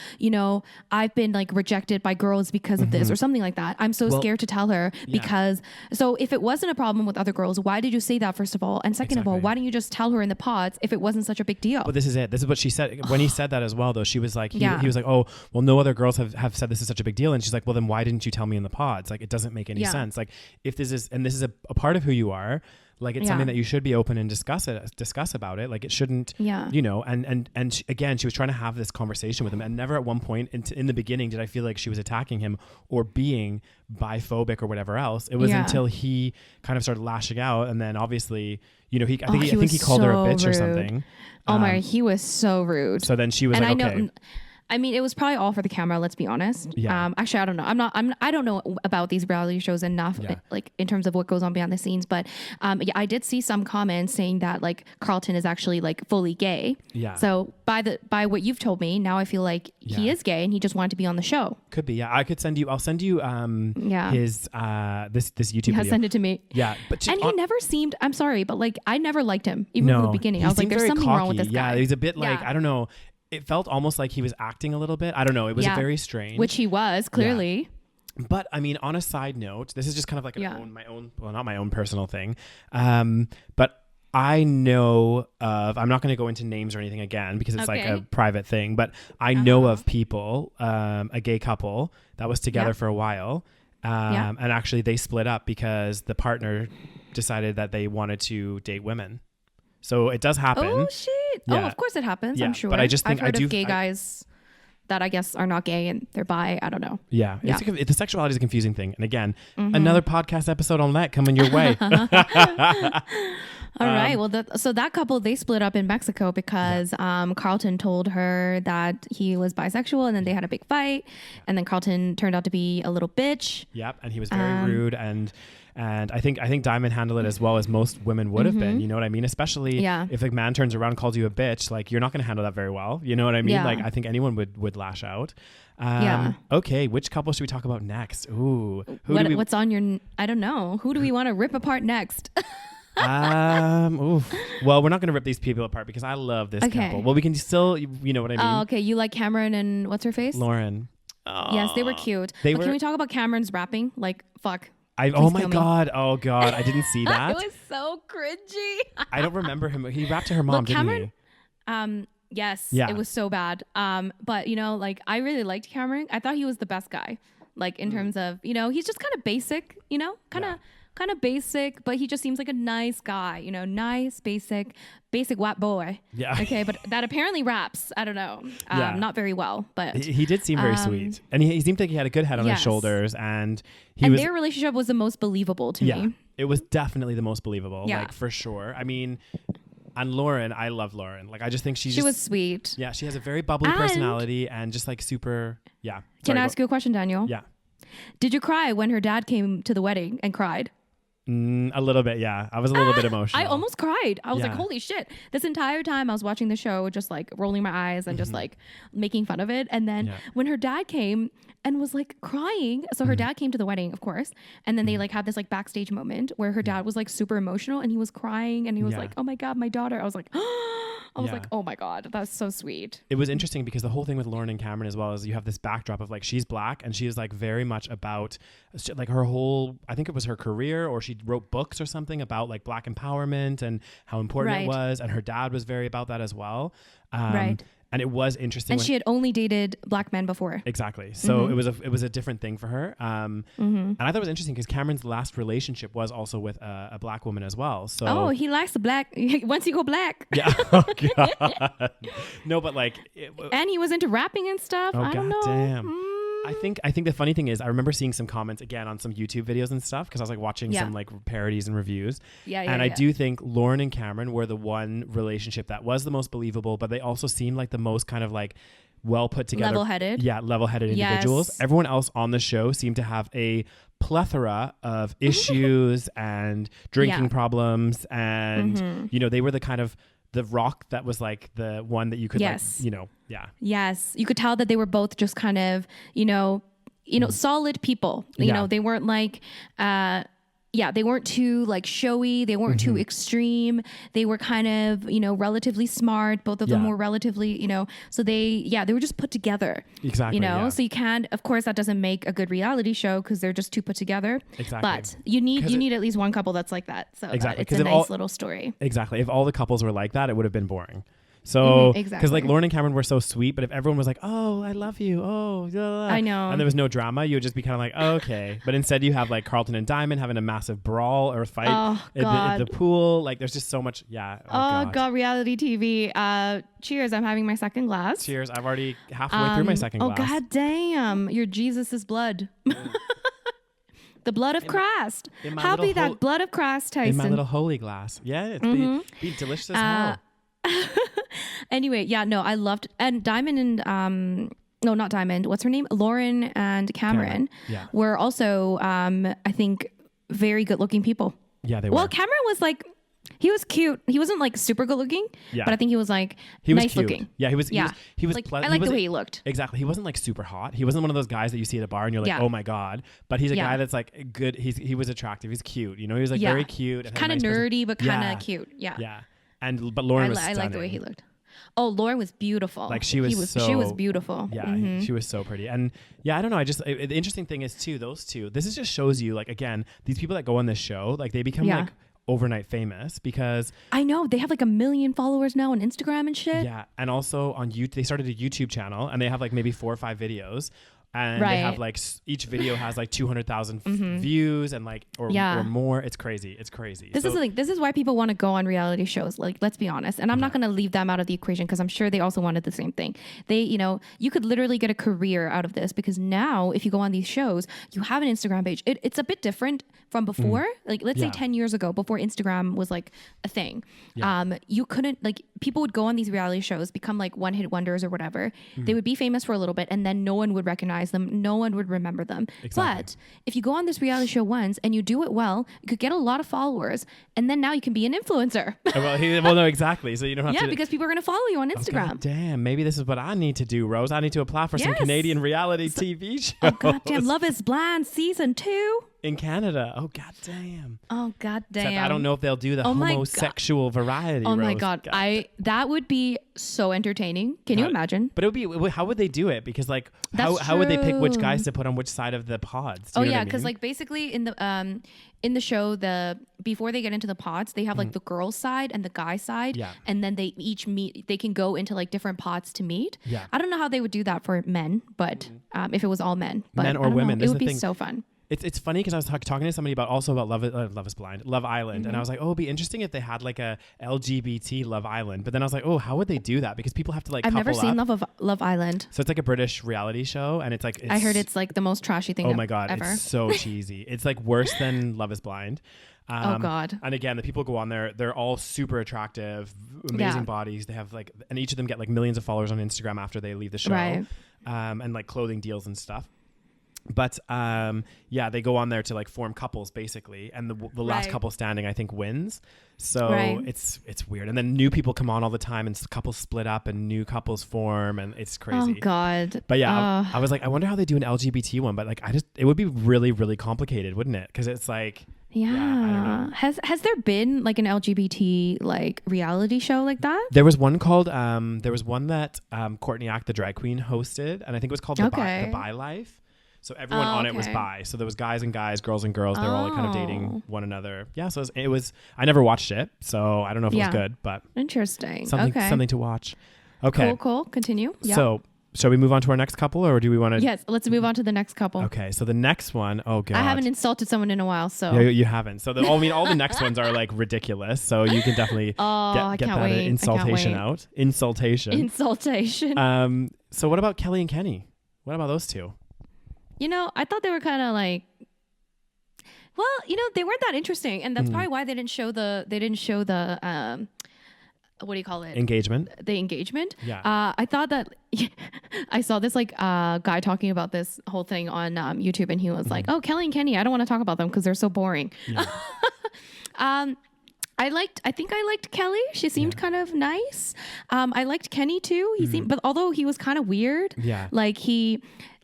I've been like rejected by girls because of this or something like that. I'm so scared to tell her because, so if it wasn't a problem with other girls, why did you say that, first of all? And second of all, why didn't you just tell her in the pods if it wasn't such a big deal? Well, this is it. This is what she said. When he said that as well, though, she was like, he was like, oh, well, no other girls have said this is such a big deal. And she's like, well, then why didn't you tell me in the pods? Like, it doesn't make any sense. Like, if this is a part of who you are, like, it's something that you should be open and discuss about it. Like, it shouldn't, and again, she was trying to have this conversation with him, and never at one point in the beginning did I feel like she was attacking him or being biphobic or whatever else. It was until he kind of started lashing out, and then obviously, I think he called her a bitch or something. Oh my, he was so rude. So then she was like, okay. I mean, it was probably all for the camera. Let's be honest. Yeah. Actually, I don't know. I don't know about these reality shows enough, like in terms of what goes on behind the scenes. But I did see some comments saying that like Carlton is actually like fully gay. Yeah. So by what you've told me, now I feel like he is gay and he just wanted to be on the show. Could be. Yeah. I'll send you his this YouTube video. Send it to me. Yeah. But he never seemed. I'm sorry, but like I never liked him even from the beginning. I was like, there's something wrong with this guy. Yeah. He's a bit like I don't know. It felt almost like he was acting a little bit. I don't know. It was very strange. Which he was, clearly. But I mean, on a side note, this is just kind of like well, not my own personal thing. But I know of, I'm not going to go into names or anything again because it's like a private thing, but I know of people, a gay couple that was together for a while. And actually they split up because the partner decided that they wanted to date women. So it does happen. Oh shit. Yeah. Oh, of course it happens. I'm sure. But I just think I've heard of gay guys that I guess are not gay and they're bi. I don't know. Yeah. The sexuality is a confusing thing. And again, another podcast episode on that coming your way. All right. Well, so that couple, they split up in Mexico because Carlton told her that he was bisexual, and then they had a big fight. And then Carlton turned out to be a little bitch. Yep. And he was very rude. And I think Diamond handled it as well as most women would have been. You know what I mean? Especially if a man turns around and calls you a bitch, like you're not going to handle that very well. You know what I mean? Like I think anyone would lash out. Okay. Which couple should we talk about next? Ooh. What's on your? I don't know. Who do we want to rip apart next? Well, we're not going to rip these people apart because I love this couple. Well, we can still, you know what I mean? Oh, okay. You like Cameron and what's her face? Lauren. Yes, they were cute. Can we talk about Cameron's rapping? Like, fuck. Oh my God. I didn't see that. It was so cringy. I don't remember him. He rapped to her mom, didn't he? Yes. Yeah. It was so bad. But you know, like I really liked Cameron. I thought he was the best guy. Like in terms of, you know, he's just kind of basic, you know, kind of basic, but he just seems like a nice guy, you know, nice, basic white boy. Yeah. Okay. But that apparently raps. I don't know. Not very well, but he did seem very sweet. And he seemed like he had a good head on his shoulders, and their relationship was the most believable to me. It was definitely the most believable. Like for sure. I mean, and Lauren, I love Lauren. Like, I just think she was sweet. Yeah. She has a very bubbly personality and just like super. Yeah. Can I ask you a question, Daniel? Yeah. Did you cry when her dad came to the wedding and cried? A little bit, yeah. I was a little bit emotional. I almost cried. I was like, holy shit. This entire time I was watching the show, just like rolling my eyes and just like making fun of it. And then when her dad came and was like crying, so her dad came to the wedding, of course. And then they like had this like backstage moment where her dad was like super emotional and he was crying and he was like, oh my God, my daughter. I was like, like, oh my God, that's so sweet. It was interesting because the whole thing with Lauren and Cameron as well is you have this backdrop of like, she's black and she is like very much about like her whole, I think it was her career, or she wrote books or something about like black empowerment and how important it was. And her dad was very about that as well. And it was interesting. And she had only dated black men before. Exactly. So it was a different thing for her. And I thought it was interesting because Cameron's last relationship was also with a black woman as well. So he likes the black. Once you go black. Yeah. Oh God. No, but like. And he was into rapping and stuff. I don't know. Damn. I think the funny thing is I remember seeing some comments again on some YouTube videos and stuff because I was like watching some like parodies and reviews. And I do think Lauren and Cameron were the one relationship that was the most believable, but they also seemed like the most kind of like well put together. Level-headed. Yeah, level-headed individuals. Everyone else on the show seemed to have a plethora of issues and drinking problems, and you know, they were the kind of the rock that was like the one that you could like, you know, Yes. You could tell that they were both just kind of, you know, solid people. You know, they weren't like, they weren't too like showy. They weren't too extreme. They were kind of, you know, relatively smart. Both of them were relatively, you know, so they were just put together. Exactly. You know, so you can't, of course, that doesn't make a good reality show because they're just too put together. Exactly. But you need at least one couple that's like that. So that it's a nice little story. Exactly. If all the couples were like that, it would have been boring. So, because like Lauren and Cameron were so sweet, but if everyone was like, "Oh, I love you," blah, blah, I know, and there was no drama, you would just be kind of like, oh, "Okay," but instead you have like Carlton and Diamond having a massive brawl or fight at the pool. Like, there's just so much. Yeah. Oh God, reality TV. Cheers! I'm having my second glass. Cheers! I've already halfway through my second glass. Oh God damn! Your Jesus's blood. The blood of Christ. How be that blood of Christ, Tyson? In my little holy glass. Yeah, it's be delicious as hell. Anyway, I loved, and Diamond and no, not Diamond, what's her name, Lauren and Cameron were also I think very good looking people. Yeah, they were. Well, Cameron was like, he was cute. He wasn't like super good looking, but I think he was like nice looking. Yeah, he was like, I like the way he looked. Exactly. He wasn't like super hot. He wasn't one of those guys that you see at a bar and you're like, oh my God. But he's a guy that's like good. He was attractive. He's cute. You know, he was like very cute. Kind of nerdy, but kind of cute. Yeah. Yeah. But Lauren was stunning. I like the way he looked. Oh, Lauren was beautiful. Like she was beautiful. Yeah, she was so pretty. And yeah, I don't know. The interesting thing is too, those two, this is just shows you like, again, these people that go on this show, like they become like overnight famous because I know they have like 1 million followers now on Instagram and shit. Yeah. And also on YouTube, they started a YouTube channel and they have like maybe 4 or 5 videos. And they have like each video has like 200,000 views and like or more. It's crazy. This is why people want to go on reality shows. Like, let's be honest. And I'm not going to leave them out of the equation because I'm sure they also wanted the same thing. They, you could literally get a career out of this because now if you go on these shows, you have an Instagram page. It's a bit different from before. Like, let's say 10 years ago, before Instagram was like a thing. You couldn't like people would go on these reality shows, become like one-hit wonders or whatever. They would be famous for a little bit and then no one would recognize them, no one would remember them. Exactly. But if you go on this reality show once and you do it well, you could get a lot of followers and then now you can be an influencer. well, no, exactly. So you don't have to. Yeah, because people are going to follow you on Instagram. God damn, maybe this is what I need to do, Rose. I need to apply for some Canadian reality TV shows. Oh, goddamn. Love is Blind season 2. In Canada. Oh, goddamn. Oh, goddamn. Except I don't know if they'll do the homosexual variety. Oh, my God. That would be so entertaining. Can you imagine? But it would be, how would they do it? Because like, how would they pick which guys to put on which side of the pods? Oh, yeah. Because like basically in the show, before they get into the pods, they have like the girl side and the guy side. Yeah. And then they each meet, they can go into like different pods to meet. Yeah. I don't know how they would do that for men, but if it was all men. But men or women. It would be so fun. It's funny because I was talking to somebody about Love is Blind, Love Island. And I was like, oh, it'd be interesting if they had like a LGBT Love Island. But then I was like, oh, how would they do that? Because people have to like I've never seen Love Island. So it's like a British reality show. And it's like, I heard it's like the most trashy thing ever. Oh my God. Ever. It's so cheesy. It's like worse than Love is Blind. Oh God. And again, the people go on there, they're all super attractive, amazing bodies. They have like, and each of them get like millions of followers on Instagram after they leave the show. Right. And like clothing deals and stuff. But they go on there to like form couples basically, and the last couple standing I think wins. So it's weird, and then new people come on all the time, and couples split up, and new couples form, and it's crazy. Oh God! But yeah, I was like, I wonder how they do an LGBT one, but like it would be really really complicated, wouldn't it? Because it's like. Yeah, I don't know. Has there been like an LGBT like reality show like that? There was one called that Courtney Act, the drag queen, hosted, and I think it was called the Bi Life. So everyone on it was bi. So there was guys and guys, girls and girls. They were all like kind of dating one another. Yeah. So it was. I never watched it, so I don't know if it was good, but interesting. Something to watch. Okay. Cool. Continue. Yeah. So shall we move on to our next couple, or do we want to? Yes. Let's move on to the next couple. Okay. So the next one. Oh God. I haven't insulted someone in a while, so. Yeah, you haven't. So all the next ones are like ridiculous. So you can definitely get that insultation out. Insultation. So what about Kelly and Kenny? What about those two? I thought they were kind of like, well, they weren't that interesting, and that's probably why they didn't show the what do you call it? Engagement. The engagement. Yeah. I thought that I saw this like guy talking about this whole thing on YouTube, and he was like, "Oh, Kelly and Kenny, I don't want to talk about them because they're so boring." Yeah. I think I liked Kelly. She seemed kind of nice. I liked Kenny too. He seemed, but although he was kind of weird. Yeah.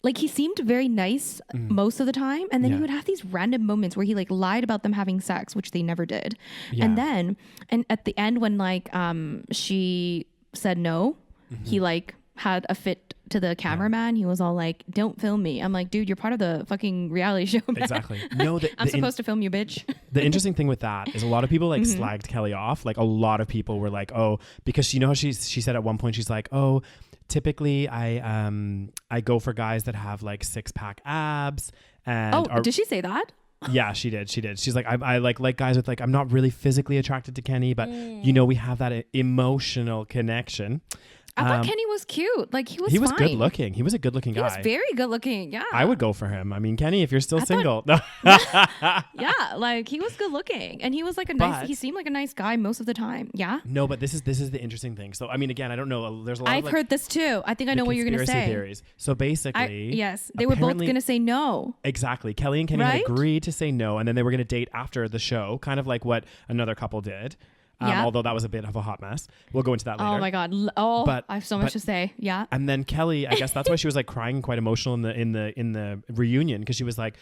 Like he seemed very nice most of the time, and then he would have these random moments where he like lied about them having sex, which they never did. Yeah. And at the end when like she said no, he like had a fit to the cameraman. He was all like, "Don't film me." I'm like, dude, you're part of the fucking reality show, man. Exactly. No, I'm supposed to film you, bitch. The interesting thing with that is a lot of people like slagged Kelly off. Like a lot of people were like, oh, because how she said at one point, she's like, oh, typically I go for guys that have like 6-pack abs. And did she say that? Yeah, she did. She's like, I like guys with like, I'm not really physically attracted to Kenny, but we have that emotional connection. I thought Kenny was cute. Like he was fine. Good looking. He was a good looking guy. He was very good looking. Yeah. I would go for him. I mean, Kenny, if you're still single. Yeah, like he was good looking, and he was like he seemed like a nice guy most of the time. Yeah. No, but this is the interesting thing. So I mean, again, I don't know. There's a lot. I've heard this too. I think I know what you're gonna say. Theories. So basically, yes, they were both gonna say no. Exactly. Kelly and Kenny had agreed to say no, and then they were gonna date after the show, kind of like what another couple did. Although that was a bit of a hot mess. We'll go into that later. Oh my God. I have so much to say. Yeah. And then Kelly, I guess that's why she was like crying and quite emotional in the reunion, because she was like,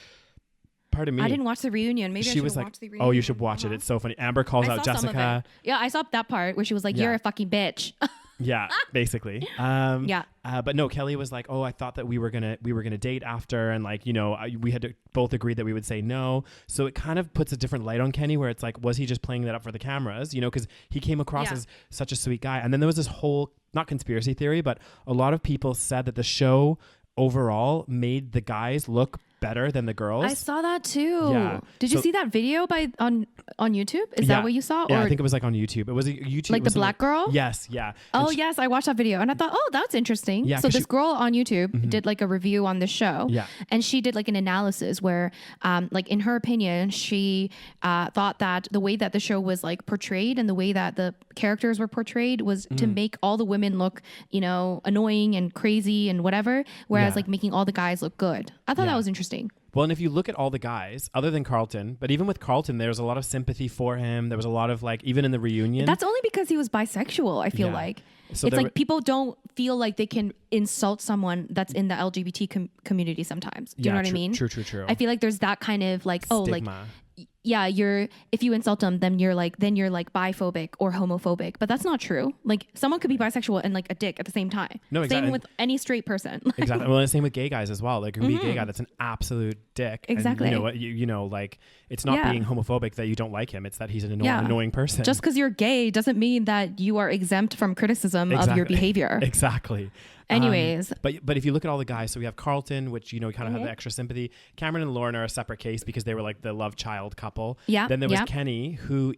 pardon me. I didn't watch the reunion. Maybe I should watch the reunion. Oh, you should watch it. It's so funny. Amber calls out Jessica. Yeah, I saw that part where she was like, "You're a fucking bitch." Yeah, basically. Yeah. But no, Kelly was like, oh, I thought that we were gonna date after, and like, you know, we had to both agree that we would say no. So it kind of puts a different light on Kenny, where it's like, was he just playing that up for the cameras? You know, because he came across as such a sweet guy. And then there was this whole, not conspiracy theory, but a lot of people said that the show overall made the guys look better than the girls. I saw that too. Yeah. Did you see that video on YouTube? Is that what you saw? Yeah, or I think it was like on YouTube. It was a YouTube. Like the black girl? Yes, yeah. Oh, yes. I watched that video and I thought, oh, that's interesting. Yeah, so this girl on YouTube did like a review on the show. Yeah. And she did like an analysis where, like in her opinion, she thought that the way that the show was like portrayed and the way that the characters were portrayed was to make all the women look, you know, annoying and crazy and whatever, whereas like making all the guys look good. I thought that was interesting. Well, and if you look at all the guys, other than Carlton, but even with Carlton, there's a lot of sympathy for him. There was a lot of like, even in the reunion. That's only because he was bisexual, I feel like. So it's like people don't feel like they can insult someone that's in the LGBT community sometimes. Do you know what I mean? True. I feel like there's that kind of like, stigma. Oh, like, yeah, if you insult them, then you're like biphobic or homophobic, but that's not true. Like someone could be bisexual and like a dick at the same time. No, exactly. Same with any straight person. Exactly. Well, the same with gay guys as well. Like, you can be a gay guy that's an absolute dick. Exactly. And you know what? You know, like, it's not being homophobic that you don't like him. It's that he's an annoying person. Just because you're gay doesn't mean that you are exempt from criticism of your behavior. Exactly. Anyways. But if you look at all the guys, so we have Carlton, which, you know, kind of have the extra sympathy. Cameron and Lauren are a separate case because they were like the love child couple. Yeah. Then there was Kenny, who,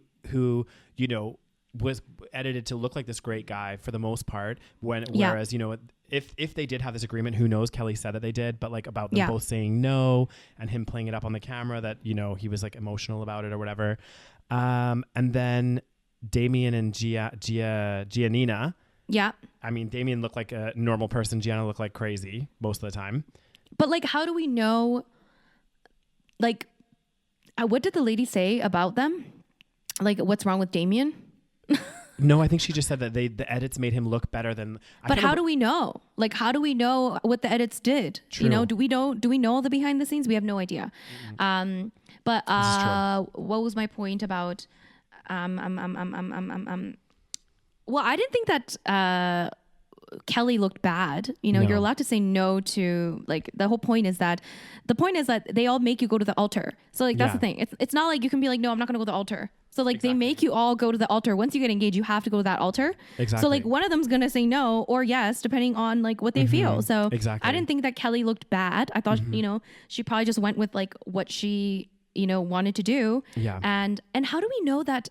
you know, was edited to look like this great guy for the most part. Whereas, you know, if they did have this agreement, who knows? Kelly said that they did, but like about them both saying no and him playing it up on the camera that, you know, he was like emotional about it or whatever. And then Damien and Giannina. Yeah. I mean, Damien looked like a normal person. Gianna looked like crazy most of the time. But like, how do we know? Like, what did the lady say about them? Like, what's wrong with Damien? No, I think she just said that the edits made him look better than. But how do we know? Like, how do we know what the edits did? True. You know, do we know all the behind the scenes? We have no idea. But what was my point about? Well, I didn't think that Kelly looked bad. You know, you're allowed to say no to, like, the whole point is that they all make you go to the altar. So like that's the thing. It's not like you can be like, no, I'm not gonna go to the altar. So like they make you all go to the altar. Once you get engaged, you have to go to that altar. Exactly. So like one of them's gonna say no or yes, depending on like what they feel. So I didn't think that Kelly looked bad. I thought, you know, she probably just went with like what she, you know, wanted to do. Yeah. And how do we know that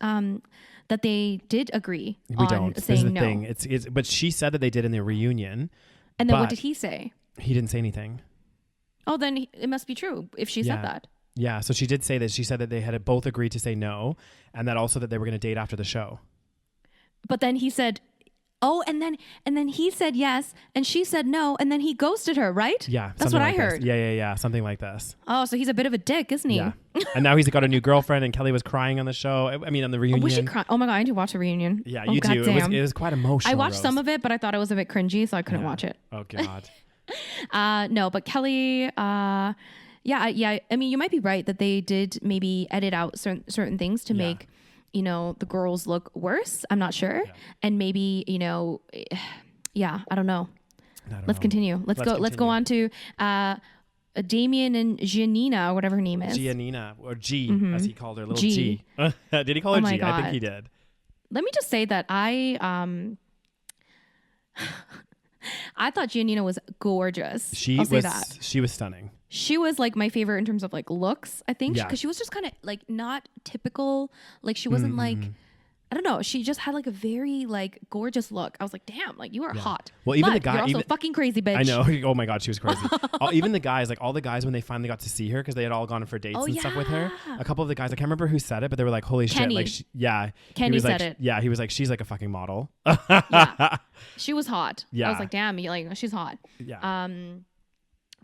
that they did agree we on don't. saying the no? thing. It's but she said that they did in the reunion. And then what did he say? He didn't say anything. Oh, then it must be true if she said that. Yeah, so she did say that. She said that they had both agreed to say no, and that also that they were going to date after the show. But then he said, oh, and then he said yes, and she said no, and then he ghosted her, right? Yeah. That's what I heard. Yeah. Something like this. Oh, so he's a bit of a dick, isn't he? Yeah. And now he's got a new girlfriend, and Kelly was crying on the show. I mean, on the reunion. Was she crying? Oh my God, I need to watch the reunion. Yeah, you do. It was quite emotional. I watched Rose. some of it, but I thought it was a bit cringy, so I couldn't watch it. Oh, God. No, but Kelly, I mean, you might be right that they did maybe edit out certain things to make, you know, the girls look worse. I'm not sure. Yeah. And maybe, you know, I don't know. Let's continue. Let's go on to Damien and Giannina, or whatever her name is. Giannina, or G, as he called her, little G. Did he call her G? God. I think he did. Let me just say that I thought Giannina was gorgeous. She was stunning. She was like my favorite in terms of like looks, I think, because she was just kind of like not typical. Like she wasn't like, I don't know. She just had like a very like gorgeous look. I was like, damn, like you are hot. Well, even but the guy, you're also fucking crazy, bitch. I know. Oh my God, she was crazy. Even the guys, like all the guys when they finally got to see her because they had all gone for dates and stuff with her. A couple of the guys, I can't remember who said it, but they were like, "Holy Kenny. shit!" Like, Kenny said it. Yeah, he was like, "She's like a fucking model." She was hot. Yeah, I was like, "Damn, like she's hot." Yeah.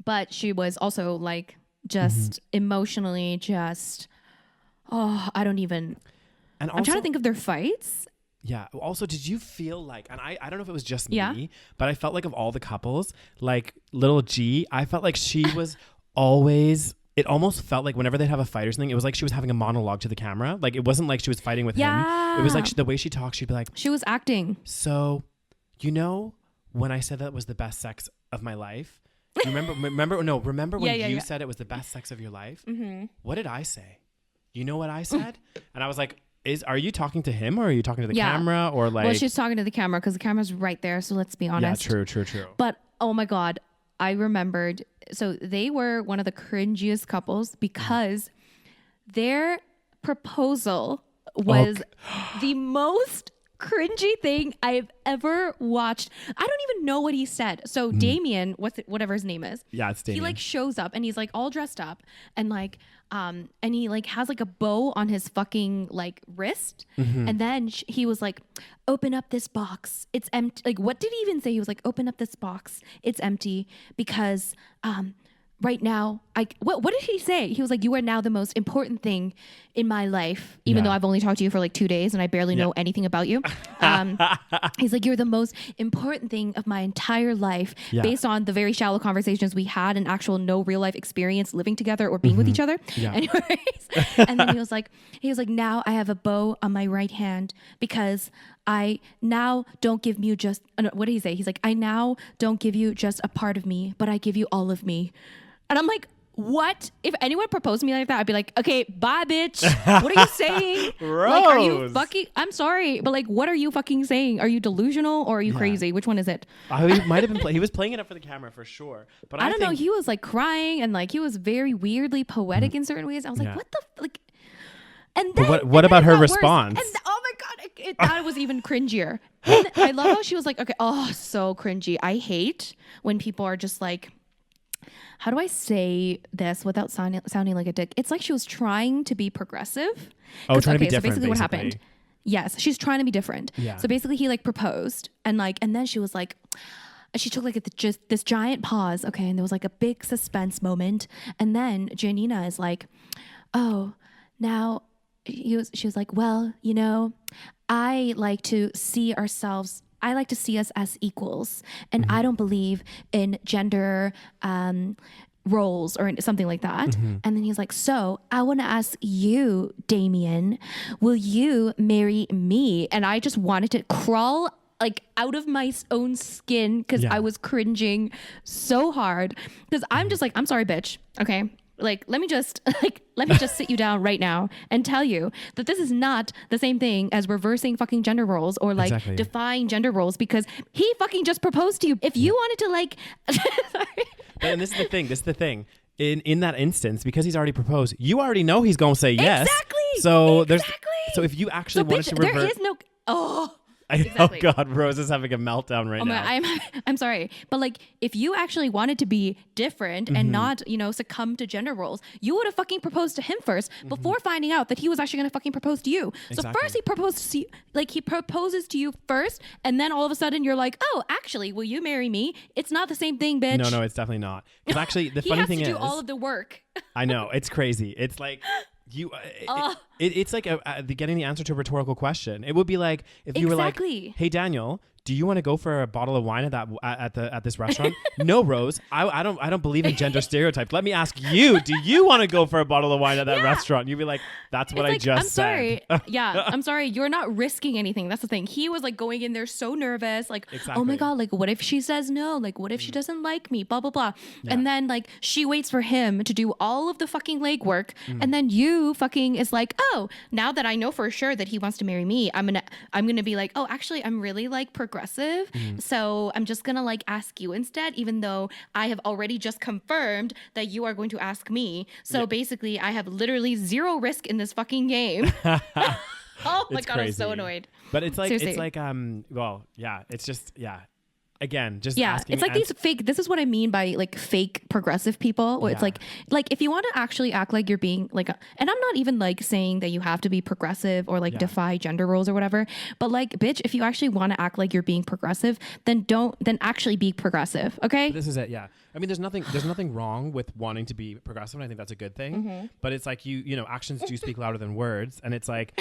But she was also like just emotionally just. Oh, I don't even. And also, I'm trying to think of their fights. Yeah. Also, did you feel like, and I don't know if it was just me, but I felt like of all the couples, like little G, I felt like she was always, it almost felt like whenever they'd have a fight or something, it was like she was having a monologue to the camera. Like it wasn't like she was fighting with him. It was like the way she talked, she'd be like, she was acting. So, you know, when I said that was the best sex of my life, you remember when you said it was the best sex of your life? Mm-hmm. What did I say? You know what I said? And I was like, are you talking to him or are you talking to the camera or like? Well, she's talking to the camera because the camera's right there. So let's be honest. Yeah, true. But oh my God, I remembered. So they were one of the cringiest couples because their proposal was the most cringy thing I've ever watched. I don't even know what he said. So Damien, whatever his name is. Yeah, it's Damien. He like shows up and he's like all dressed up and like and he like has like a bow on his fucking like wrist. Mm-hmm. And then he was like, open up this box. It's empty. Like, what did he even say? He was like, open up this box. It's empty because right now, what did he say? He was like, you are now the most important thing in my life, even though I've only talked to you for like 2 days and I barely know anything about you. He's like, you're the most important thing of my entire life based on the very shallow conversations we had and actual no real life experience living together or being with each other. Yeah. Anyways. And then he was like, now I have a bow on my right hand because I now don't give you just, what did he say? He's like, I now don't give you just a part of me, but I give you all of me. And I'm like, what? If anyone proposed to me like that, I'd be like, okay, bye, bitch. What are you saying? Rose. Like, are you fucking, I'm sorry, but like, what are you fucking saying? Are you delusional or are you crazy? Which one is it? He might have been, he was playing it up for the camera for sure. But I don't know. He was like crying and like, he was very weirdly poetic in certain ways. I was like, what the, like, and then. What about her response? And, oh my God, that was even cringier. And I love how she was like, okay, so cringy. I hate when people are just like, how do I say this without sounding like a dick? It's like she was trying to be progressive. Trying to be different. So basically what happened. Yes, she's trying to be different. Yeah. So basically he like proposed and then she was like, she took like this giant pause. Okay. And there was like a big suspense moment. And then Janina is like, oh, now she was like, well, you know, I like to see us as equals. And I don't believe in gender roles or something like that. Mm-hmm. And then he's like, so I want to ask you, Damien, will you marry me? And I just wanted to crawl like out of my own skin because I was cringing so hard. Because I'm just like, I'm sorry, bitch. Okay. Like, let me just sit you down right now and tell you that this is not the same thing as reversing fucking gender roles or like defying gender roles because he fucking just proposed to you. If you wanted to like, sorry. And this is the thing. In that instance, because he's already proposed, you already know he's going to say yes. Exactly. So if you actually wanted to revert. There is no, Exactly. Oh God, Rose is having a meltdown right now. I'm sorry, but like if you actually wanted to be different and not, succumb to gender roles, you would have fucking proposed to him first before finding out that he was actually going to fucking propose to you. Exactly. So first he proposes to you first, and then all of a sudden you're like, oh, actually, will you marry me? It's not the same thing, bitch. No, it's definitely not. Because actually, the funny thing is, he has to do all of the work. I know, it's crazy. It's like. It's like getting the answer to a rhetorical question. It would be like if you were like, "Hey Daniel, do you want to go for a bottle of wine at this restaurant?" No, Rose, I don't believe in gender stereotypes. Let me ask you, do you want to go for a bottle of wine at that restaurant? You'd be like, "That's what I just said." I'm sorry. I'm sorry. You're not risking anything. That's the thing. He was like going in there so nervous, like, oh my God, like what if she says no? Like what if she doesn't like me? Blah blah blah. Yeah. And then like she waits for him to do all of the fucking legwork, and then you fucking is like, oh, now that I know for sure that he wants to marry me, I'm gonna be like, oh, actually, I'm really like progressive, so I'm just gonna like ask you instead, even though I have already just confirmed that you are going to ask me. So basically, I have literally zero risk in this fucking game. Oh my God, crazy. I'm so annoyed. But it's like seriously. It's like it's just again, just asking. It's like these fake. This is what I mean by like fake progressive people. Where it's like if you want to actually act like you're being like, and I'm not even like saying that you have to be progressive or like defy gender roles or whatever. But like, bitch, if you actually want to act like you're being progressive, then actually be progressive. Okay. But this is it. Yeah. I mean, there's nothing wrong with wanting to be progressive, and I think that's a good thing. Mm-hmm. But it's like actions do speak louder than words, and it's like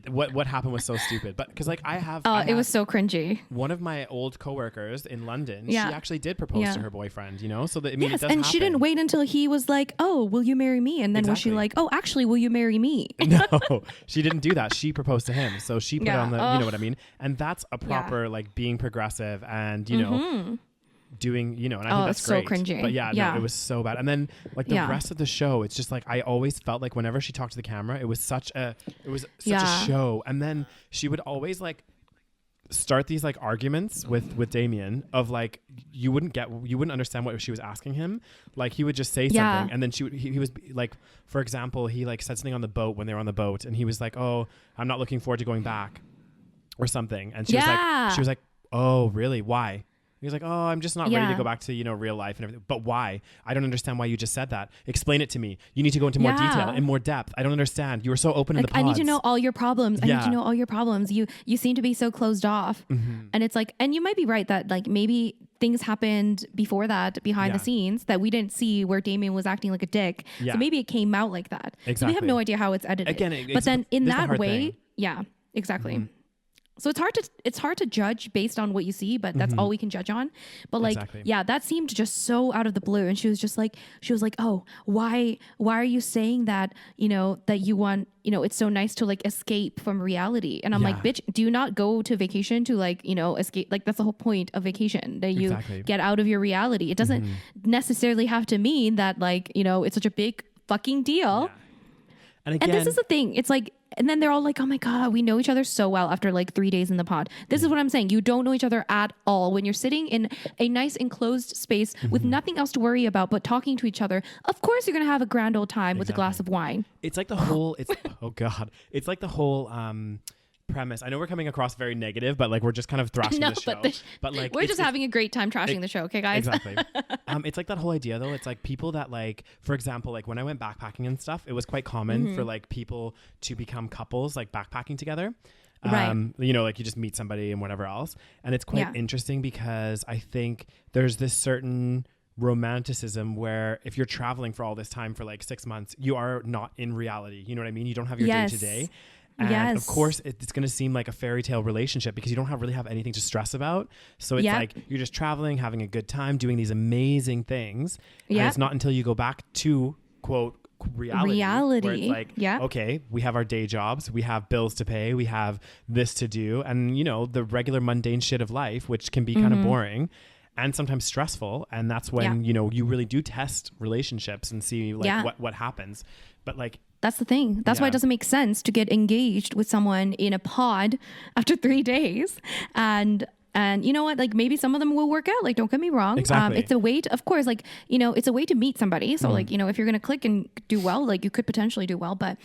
what happened was so stupid. But because like I have it was so cringy. One one of my old coworkers in London, she actually did propose to her boyfriend, you know? So that, I mean, yes, it does and happen. she didn't wait until he was like, oh, will you marry me? And then was she like, oh, actually, will you marry me? No, she didn't do that. She proposed to him. So she put it on the, you know what I mean? And that's a proper, like, being progressive and, you know, doing, you know, and I think that's great. So cringy. But no, it was so bad. And then like the rest of the show, it's just like I always felt like whenever she talked to the camera, it was such a show. And then she would always like start these like arguments with Damien of like you wouldn't understand what she was asking him. Like he would just say something and then he was like, for example, he like said something on the boat when they were on the boat and he was like, oh, I'm not looking forward to going back or something. And she was like, oh, really? Why? He was like, oh, I'm just not ready to go back to, you know, real life and everything. But why? I don't understand why you just said that. Explain it to me. You need to go into more detail and more depth. I don't understand. You were so open in the pods. I need to know all your problems. I need to know all your problems. You seem to be so closed off. And it's like, and you might be right that like maybe things happened before that behind the scenes that we didn't see where Damien was acting like a dick. So maybe it came out like that. Exactly. So we have no idea how it's edited. Again, but then in that way, thing. Exactly. So it's hard to judge based on what you see, but that's all we can judge on. But like, that seemed just so out of the blue. And she was like, oh, why are you saying that, you know, that you want, you know, it's so nice to like escape from reality. And I'm like, bitch, do you not go to vacation to like, you know, escape? Like that's the whole point of vacation, that you get out of your reality. It doesn't necessarily have to mean that like, you know, it's such a big fucking deal. And again, this is the thing. It's like, and then they're all like, oh my God, we know each other so well after like 3 days in the pod. This is what I'm saying. You don't know each other at all. When you're sitting in a nice enclosed space with nothing else to worry about but talking to each other, of course you're going to have a grand old time with a glass of wine. It's like the whole, oh God. It's like the whole, premise. I know we're coming across very negative, but like we're just kind of thrashing the show. But like we're just having a great time trashing the show, okay, guys? Exactly. It's like that whole idea though. It's like people that like, for example, like when I went backpacking and stuff, it was quite common for like people to become couples, like backpacking together. You know, like you just meet somebody and whatever else. And it's quite interesting because I think there's this certain romanticism where if you're traveling for all this time for like 6 months, you are not in reality. You know what I mean? You don't have your day to day. And of course, it's going to seem like a fairy tale relationship because you don't really have anything to stress about. So it's like you're just traveling, having a good time, doing these amazing things. And it's not until you go back to, quote, reality where it's like, okay, we have our day jobs, we have bills to pay, we have this to do. And, you know, the regular mundane shit of life, which can be kind of boring and sometimes stressful. And that's when, you know, you really do test relationships and see like what happens. But like, that's the thing. That's why it doesn't make sense to get engaged with someone in a pod after 3 days. And you know what? Like maybe some of them will work out. Like, don't get me wrong. Exactly. It's a way to, of course, like, you know, it's a way to meet somebody. So like, you know, if you're going to click and do well, like you could potentially do well. But,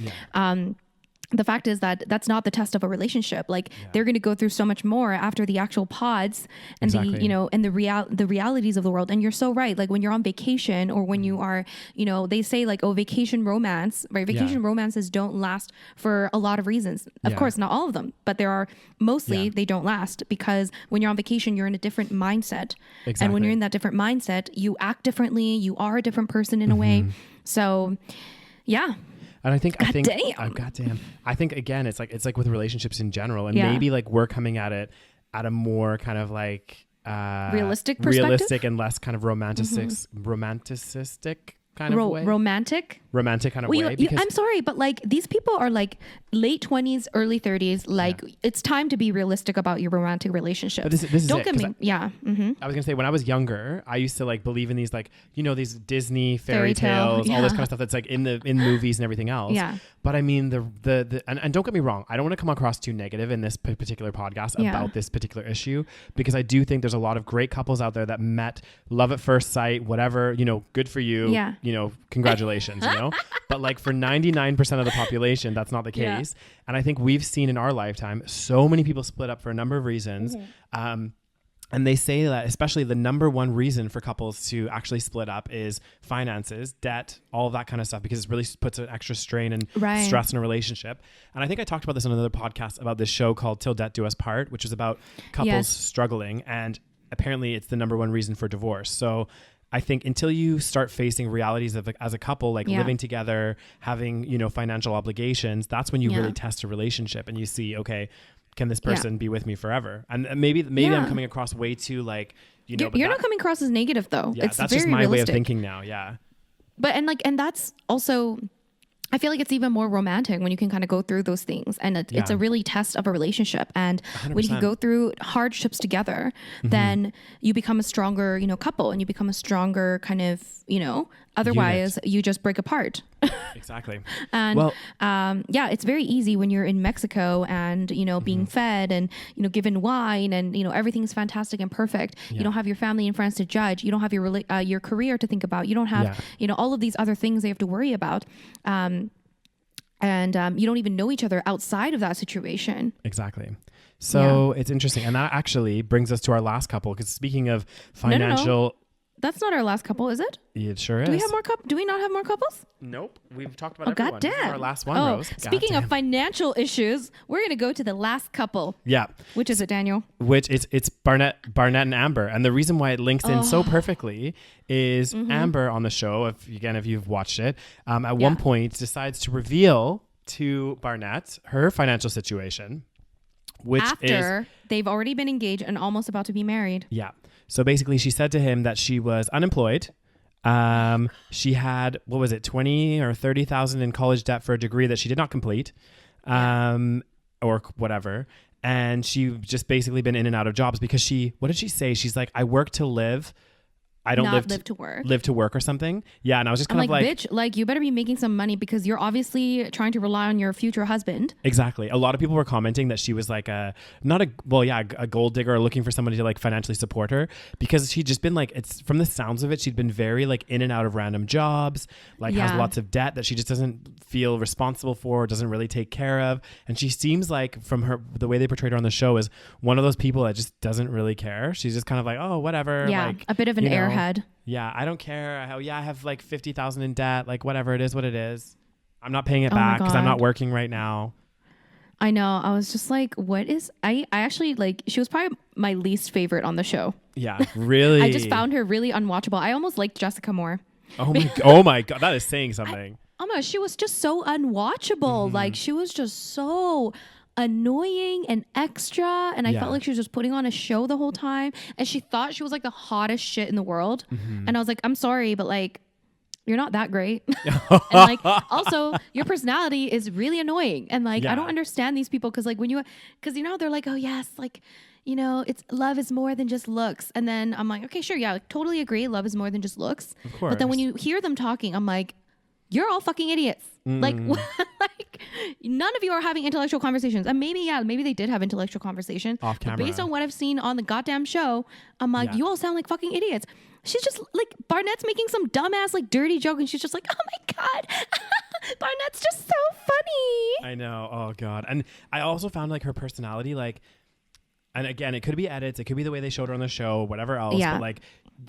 the fact is that that's not the test of a relationship. Like they're going to go through so much more after the actual pods and the, you know, and the realities of the world. And you're so right. Like when you're on vacation or when you are, you know, they say like, oh, vacation romance, right? Vacation romances don't last for a lot of reasons. Of course, not all of them, but there are mostly they don't last because when you're on vacation, you're in a different mindset. And when you're in that different mindset, you act differently. You are a different person in a way. So yeah. And I think, goddamn. I think again, it's like with relationships in general, and maybe like we're coming at it at a more kind of like realistic perspective, and less kind of romanticistic kind of way. Romantic kind of way. Because I'm sorry, but like these people are like late 20s, early 30s. Like it's time to be realistic about your romantic relationship. But this is Don't it, get me. I was gonna say when I was younger, I used to like believe in these like, you know, these Disney fairy tales, all this kind of stuff that's like in movies and everything else. Yeah. But I mean and don't get me wrong, I don't want to come across too negative in this particular podcast about this particular issue because I do think there's a lot of great couples out there that met love at first sight, whatever, you know, good for you. Yeah. You know, congratulations, you know. But like for 99% of the population, that's not the case. And I think we've seen in our lifetime so many people split up for a number of reasons. And they say that especially the number one reason for couples to actually split up is finances, debt, all of that kind of stuff, because it really puts an extra strain and stress in a relationship. And I think I talked about this on another podcast about this show called Till Death Do Us Part, which is about couples struggling. And apparently it's the number one reason for divorce. So I think until you start facing realities of as a couple, like living together, having, you know, financial obligations, that's when you really test a relationship and you see, okay, can this person be with me forever? And maybe I'm coming across way too like, you know, you're not coming across as negative though. Yeah, it's that's very just my realistic way of thinking now. Yeah. But and that's also, I feel like it's even more romantic when you can kind of go through those things, and it's a really test of a relationship. And 100%. When you go through hardships together, then you become a stronger, you know, couple, and you become a stronger kind of, you know, otherwise you just break apart. Exactly. And it's very easy when you're in Mexico and, you know, being fed and, you know, given wine and, you know, everything's fantastic and perfect. You don't have your family and friends to judge. You don't have your career to think about. You don't have, you know, all of these other things they have to worry about. And you don't even know each other outside of that situation. Exactly. So it's interesting. And that actually brings us to our last couple, because speaking of financial... No. That's not our last couple, is it? It sure is. Do we have more Do we not have more couples? Nope. We've talked about everyone. Goddamn. This is our last one, Rose. Speaking of financial issues, we're going to go to the last couple. Yeah. Which is it, Daniel? Which it's Barnett and Amber. And the reason why it links in so perfectly is Amber on the show, if you've watched it, at one point decides to reveal to Barnett her financial situation, which after they've already been engaged and almost about to be married. Yeah. So basically she said to him that she was unemployed. She had, what was it, 20 or 30,000 in college debt for a degree that she did not complete, or whatever. And she just basically been in and out of jobs because what did she say? She's like, I work to live. I don't live to work. Live to work or something. Yeah, and I was just kind of like, bitch, like you better be making some money because you're obviously trying to rely on your future husband. Exactly. A lot of people were commenting that she was like a gold digger, looking for somebody to like financially support her, because she'd just been like, it's from the sounds of it, she'd been very like in and out of random jobs, has lots of debt that she just doesn't feel responsible for, doesn't really take care of. And she seems like, from the way they portrayed her on the show, is one of those people that just doesn't really care. She's just kind of like, oh, whatever. Yeah, like, a bit of an airhead. Yeah, I don't care. I have like 50,000 in debt. Like whatever, it is what it is. I'm not paying it back because I'm not working right now. I know. I was just like, what is... I actually, like, she was probably my least favorite on the show. Yeah, really? I just found her really unwatchable. I almost liked Jessica more. Oh my God. That is saying something. She was just so unwatchable. Like, she was just so annoying and extra, and I felt like she was just putting on a show the whole time, and she thought she was like the hottest shit in the world. And I was like, I'm sorry, but like, you're not that great. And like, also your personality is really annoying, and like I don't understand these people, because like because you know, they're like, oh yes, like, you know, it's love is more than just looks. And then I'm like, okay, sure, yeah, like, totally agree, love is more than just looks. Of course. But then when you hear them talking, I'm like, you're all fucking idiots. Like, like none of you are having intellectual conversations. And maybe they did have intellectual conversation off camera. But based on what I've seen on the goddamn show, I'm like, you all sound like fucking idiots. She's just like, Barnett's making some dumbass like dirty joke, and she's just like, oh my God, Barnett's just so funny. I know. Oh God. And I also found like her personality, like, and again, it could be edits, it could be the way they showed her on the show, whatever else. Yeah. But like,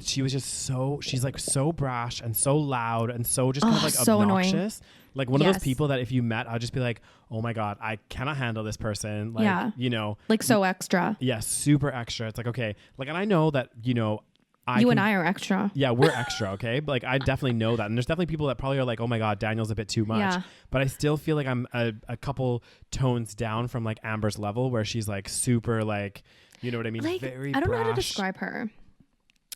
she was just she's like so brash and so loud and so just kind of like so obnoxious. Annoying. Like one of those people that if you met, I'd just be like, oh my God, I cannot handle this person. Like, you know, like so extra. Yeah, super extra. It's like, okay. Like, and I know that, you know, and I are extra. Yeah, we're extra, okay? But like, I definitely know that. And there's definitely people that probably are like, oh my God, Daniel's a bit too much. Yeah. But I still feel like I'm a couple tones down from like Amber's level, where she's like super like, you know what I mean? Like, very I don't know how to describe her.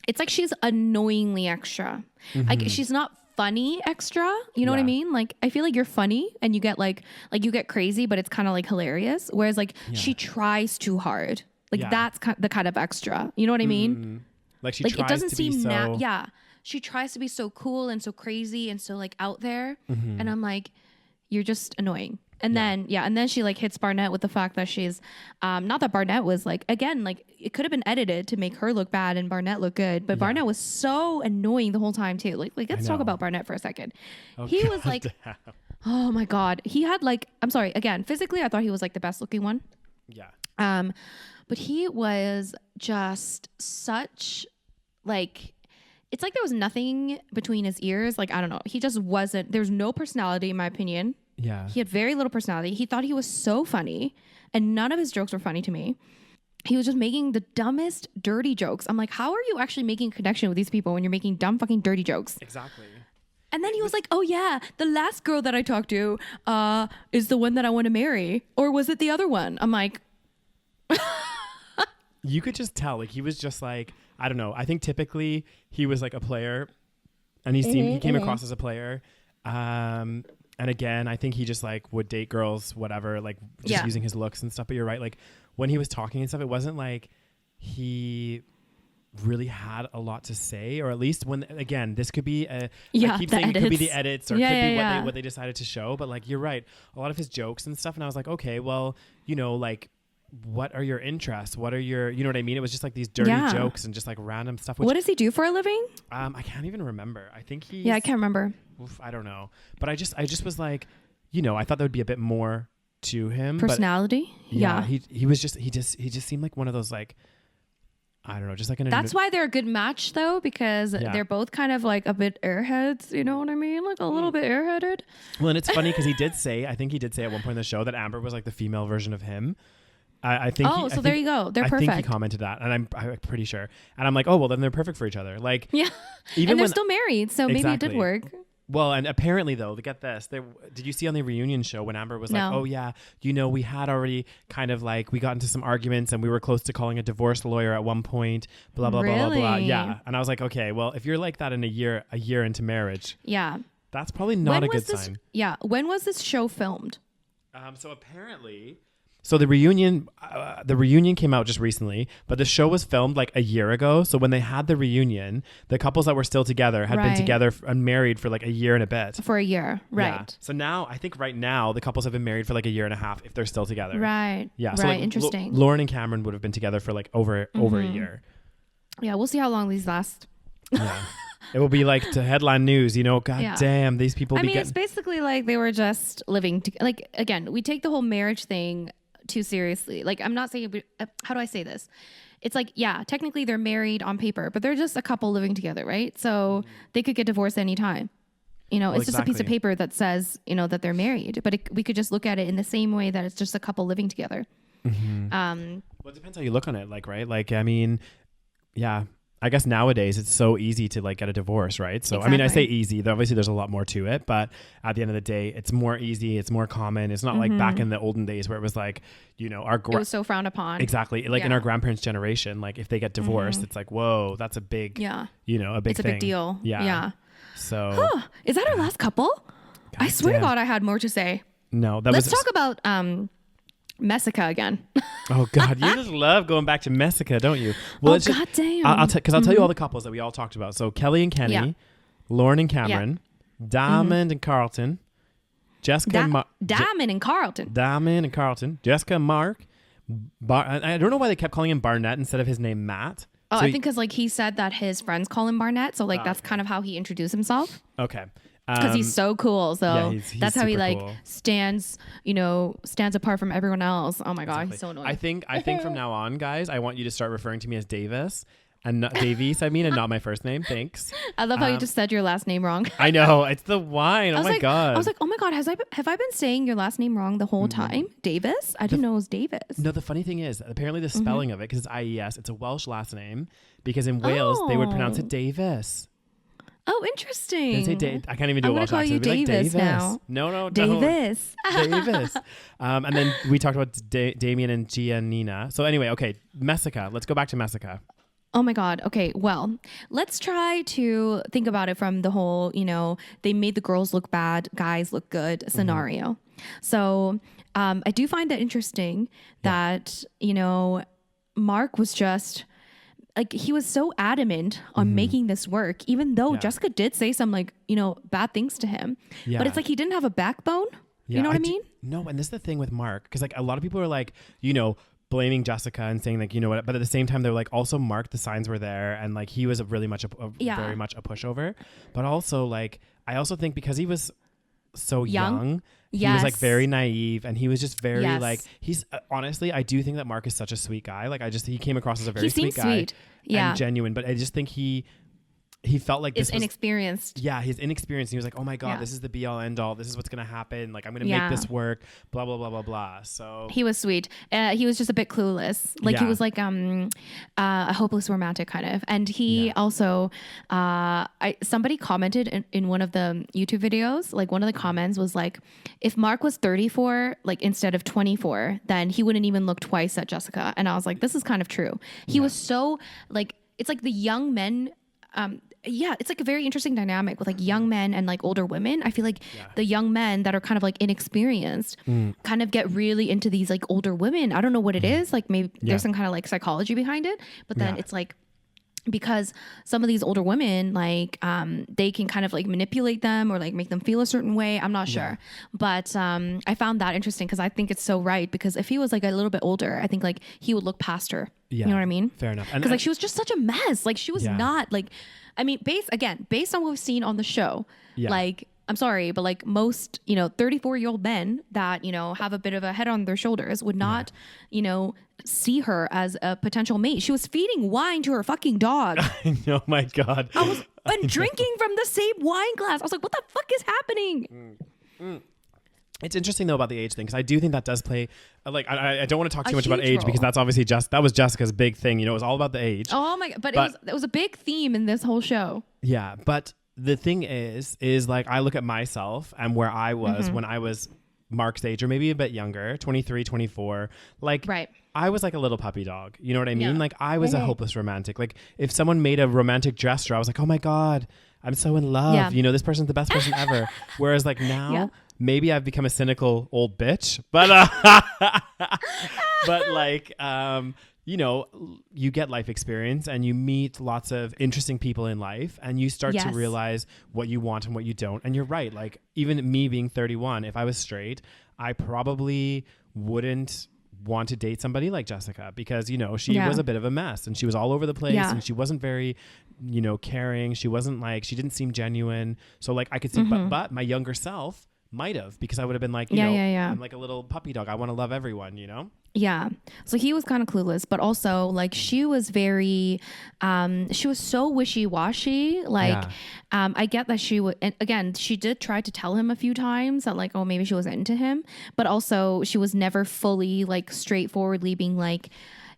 It's like she's annoyingly extra. Like, she's not funny extra. You know what I mean? Like, I feel like you're funny and you get like you get crazy, but it's kind of like hilarious. Whereas like she tries too hard. Like that's the kind of extra. You know what I mean? Like she tries it doesn't to seem be so... She tries to be so cool and so crazy and so like out there. And I'm like, you're just annoying. And then she like hits Barnett with the fact that she's not that Barnett was like, again, like it could have been edited to make her look bad and Barnett look good, but Barnett was so annoying the whole time too. Like let's talk about Barnett for a second. He was like, oh my God, he had like, I'm sorry, again, physically I thought he was like the best looking one. Yeah. But he was just such like, it's like there was nothing between his ears. Like, I don't know. He just wasn't, there's no personality in my opinion. Yeah. He had very little personality. He thought he was so funny, and none of his jokes were funny to me. He was just making the dumbest dirty jokes. I'm like, how are you actually making a connection with these people when you're making dumb fucking dirty jokes? Exactly. And then he was like, oh yeah, the last girl that I talked to is the one that I want to marry. Or was it the other one? I'm like, You could just tell, like, he was just like, I don't know. I think typically he was like a player, and he came across as a player. And again, I think he just like would date girls, whatever, like just using his looks and stuff. But you're right. Like when he was talking and stuff, it wasn't like he really had a lot to say, or at least when, again, this could be I keep saying edits. It could be the edits, or could be what they decided to show. But like, you're right. A lot of his jokes and stuff. And I was like, okay, well, you know, like, what are your interests? What are your, you know what I mean? It was just like these dirty jokes and just like random stuff. What does he do for a living? I can't even remember. I think I can't remember. I don't know. But I just was like, you know, I thought there would be a bit more to him. Personality. But he just seemed like one of those, like, I don't know, just like that's why they're a good match though, because they're both kind of like a bit airheads, you know what I mean? Like a little bit airheaded. Well, and it's funny because I think he did say at one point in the show that Amber was like the female version of him. I think. There you go. They're perfect. I think he commented that, and I'm pretty sure. And I'm like, oh well, then they're perfect for each other. Like, even and they're still married, so maybe it did work. Well, and apparently though, get this. Did you see on the reunion show when Amber was like, oh yeah, you know, we had already kind of like, we got into some arguments and we were close to calling a divorce lawyer at one point, blah, blah, blah, blah, blah. Yeah. And I was like, okay, well, if you're like that in a year into marriage. Yeah. That's probably not a good sign. Yeah. When was this show filmed? So apparently... So the reunion came out just recently, but the show was filmed like a year ago. So when they had the reunion, the couples that were still together had been together and married for like a year and a bit. For a year, right. Yeah. So now, I think right now, the couples have been married for like a year and a half if they're still together. Right. Yeah. So right. Like Interesting. Lauren and Cameron would have been together for like over a year. Yeah, we'll see how long these last. Yeah. It will be like to headline news, you know, God damn, these people. I mean, it's basically like they were just living, like, again, we take the whole marriage thing too seriously. Like, I'm not saying, how do I say this? It's like, yeah, technically they're married on paper, but they're just a couple living together, right? So they could get divorced anytime. You know, it's just a piece of paper that says, you know, that they're married, but we could just look at it in the same way that it's just a couple living together. Mm-hmm. Well, it depends how you look on it. Like, right? Like, I mean, yeah. I guess nowadays it's so easy to like get a divorce, right? So, I mean, I say easy, obviously there's a lot more to it, but at the end of the day, it's more easy. It's more common. It's not like back in the olden days where it was like, you know, it was so frowned upon. Exactly. Like in our grandparents' generation, like if they get divorced, it's like, whoa, that's a big, you know, a big thing. It's a big deal. Yeah. So. Is that our last couple? I swear to God, I had more to say. No, Let's talk about, mess-ica again. Oh God, you just love going back to mess-ica, don't you? Well, God damn. I'll tell you all the couples that we all talked about. So Kelly and Kenny, Lauren and Cameron, Diamond and Carlton, Jessica. Diamond and Carlton. Jessica, Mark. I don't know why they kept calling him Barnett instead of his name Matt. Oh, so I think because like he said that his friends call him Barnett, so like that's kind of how he introduced himself. Okay. Because he's so cool, so he's that's how he like cool. stands apart from everyone else. Oh my God, he's so annoying. I think from now on, guys, I want you to start referring to me as Davis and not Davies. I mean, and not my first name. Thanks. I love how you just said your last name wrong. I know, it's the wine. Oh my God. I was like, oh my God, have I been saying your last name wrong the whole time? Davis? I didn't know it was Davis. No, the funny thing is, apparently the spelling of it, because it's IES, it's a Welsh last name. Because in Wales they would pronounce it Davis. Oh, interesting. I can't even do a Welsh accent. I'm going to call you Davis now. No, Davis. Davis. And then we talked about Damien and Giannina. So anyway, okay, mess-ica. Let's go back to mess-ica. Oh my God. Okay. Well, let's try to think about it from the whole, you know, they made the girls look bad, guys look good scenario. So I do find that interesting that, you know, Mark was just... like he was so adamant on making this work, even though Jessica did say some like, you know, bad things to him, but it's like he didn't have a backbone. You know what I mean? No. And this is the thing with Mark. Cause like a lot of people are like, you know, blaming Jessica and saying like, you know what, but at the same time, they're like also Mark, the signs were there. And like, he was very much a pushover, but also like, I also think because he was so young. He was like very naive and he was just very like, he's honestly, I do think that Mark is such a sweet guy. Like he came across as a very sweet guy and genuine, but I just think he he felt like is inexperienced. Yeah, he's inexperienced. He was like, oh my God, this is the be all end all. This is what's going to happen. Like, I'm going to make this work, blah, blah, blah, blah, blah. So he was sweet. He was just a bit clueless. Like he was like a hopeless romantic kind of. And he also, somebody commented in one of the YouTube videos, like one of the comments was like, if Mark was 34, like instead of 24, then he wouldn't even look twice at Jessica. And I was like, this is kind of true. He was so like, it's like the young men, it's like a very interesting dynamic with like young men and like older women. I feel like the young men that are kind of like inexperienced kind of get really into these like older women. I don't know what it is. Like maybe there's some kind of like psychology behind it, but then it's like, because some of these older women, like, they can kind of like manipulate them or like make them feel a certain way. I'm not sure. But I found that interesting because I think it's so right. Because if he was like a little bit older, I think like he would look past her. You know what I mean? Fair enough. Because like she was just such a mess. Like she was not like, I mean, based on what we've seen on the show, like, I'm sorry, but like most, 34-year-old men that, have a bit of a head on their shoulders would not, see her as a potential mate. She was feeding wine to her fucking dog. I know, my God. And drinking from the same wine glass. I was like, what the fuck is happening? It's interesting though about the age thing, because I do think that does play like I don't want to talk too much about age because that's obviously that was Jessica's big thing. It was all about the age. Oh my God! But it was a big theme in this whole show. Yeah, but the thing is like I look at myself and where I was when I was Mark's age or maybe a bit younger, 23, 24. Like I was like a little puppy dog. You know what I mean? Like I was a hopeless romantic. Like if someone made a romantic gesture, I was like, oh my God, I'm so in love. This person's the best person ever. Whereas like now. Maybe I've become a cynical old bitch, but like, you get life experience and you meet lots of interesting people in life and you start to realize what you want and what you don't. And you're right. Like even me being 31, if I was straight, I probably wouldn't want to date somebody like Jessica because, she was a bit of a mess and she was all over the place and she wasn't very, caring. She wasn't like, she didn't seem genuine. So like I could see, but my younger self might have, because I would have been like, I'm like a little puppy dog. I want to love everyone, Yeah. So he was kind of clueless, but also like she was very, she was so wishy-washy. Like, I get that she would, and again, she did try to tell him a few times that like, oh, maybe she wasn't into him, but also she was never fully like straightforwardly being like,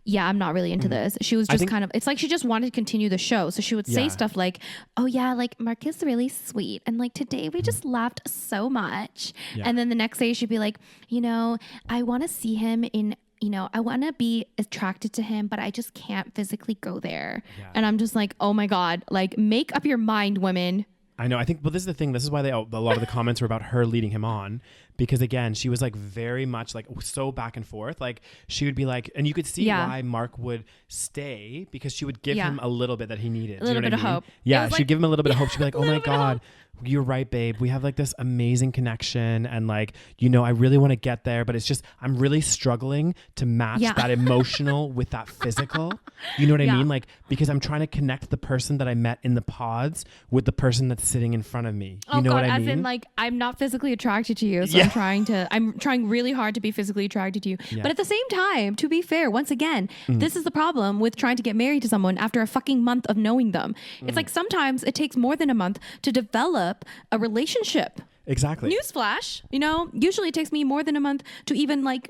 yeah, I'm not really into this. She was just kind of, it's like she just wanted to continue the show. So she would say stuff like, oh yeah, like Mark is really sweet. And like today we just laughed so much. Yeah. And then the next day she'd be like, I want to see him in, I want to be attracted to him, but I just can't physically go there. Yeah. And I'm just like, oh my God, like make up your mind, women. I know. I think, this is the thing. This is why a lot of the comments were about her leading him on, because again, she was like very much like so back and forth. Like she would be like, and you could see why Mark would stay, because she would give him a little bit that he needed. A little bit of hope. Yeah, she'd give him a little bit of hope. She'd be like, oh my God, you're right, babe. We have like this amazing connection. And like, I really want to get there, but it's just, I'm really struggling to match that emotional with that physical. You know what I mean? Like, because I'm trying to connect the person that I met in the pods with the person that's sitting in front of me. You know what I mean? As in like, I'm not physically attracted to you. So I'm trying really hard to be physically attracted to you. Yeah. But at the same time, to be fair, once again, this is the problem with trying to get married to someone after a fucking month of knowing them. It's like sometimes it takes more than a month to develop a relationship. Exactly. Newsflash, usually it takes me more than a month to even like,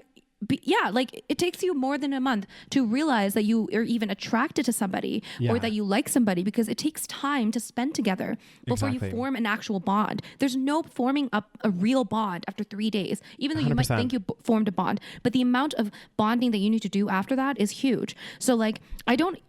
like it takes you more than a month to realize that you are even attracted to somebody or that you like somebody, because it takes time to spend together before you form an actual bond. There's no forming up a real bond after 3 days, even though 100%. You might think you formed a bond, but the amount of bonding that you need to do after that is huge. So like, I don't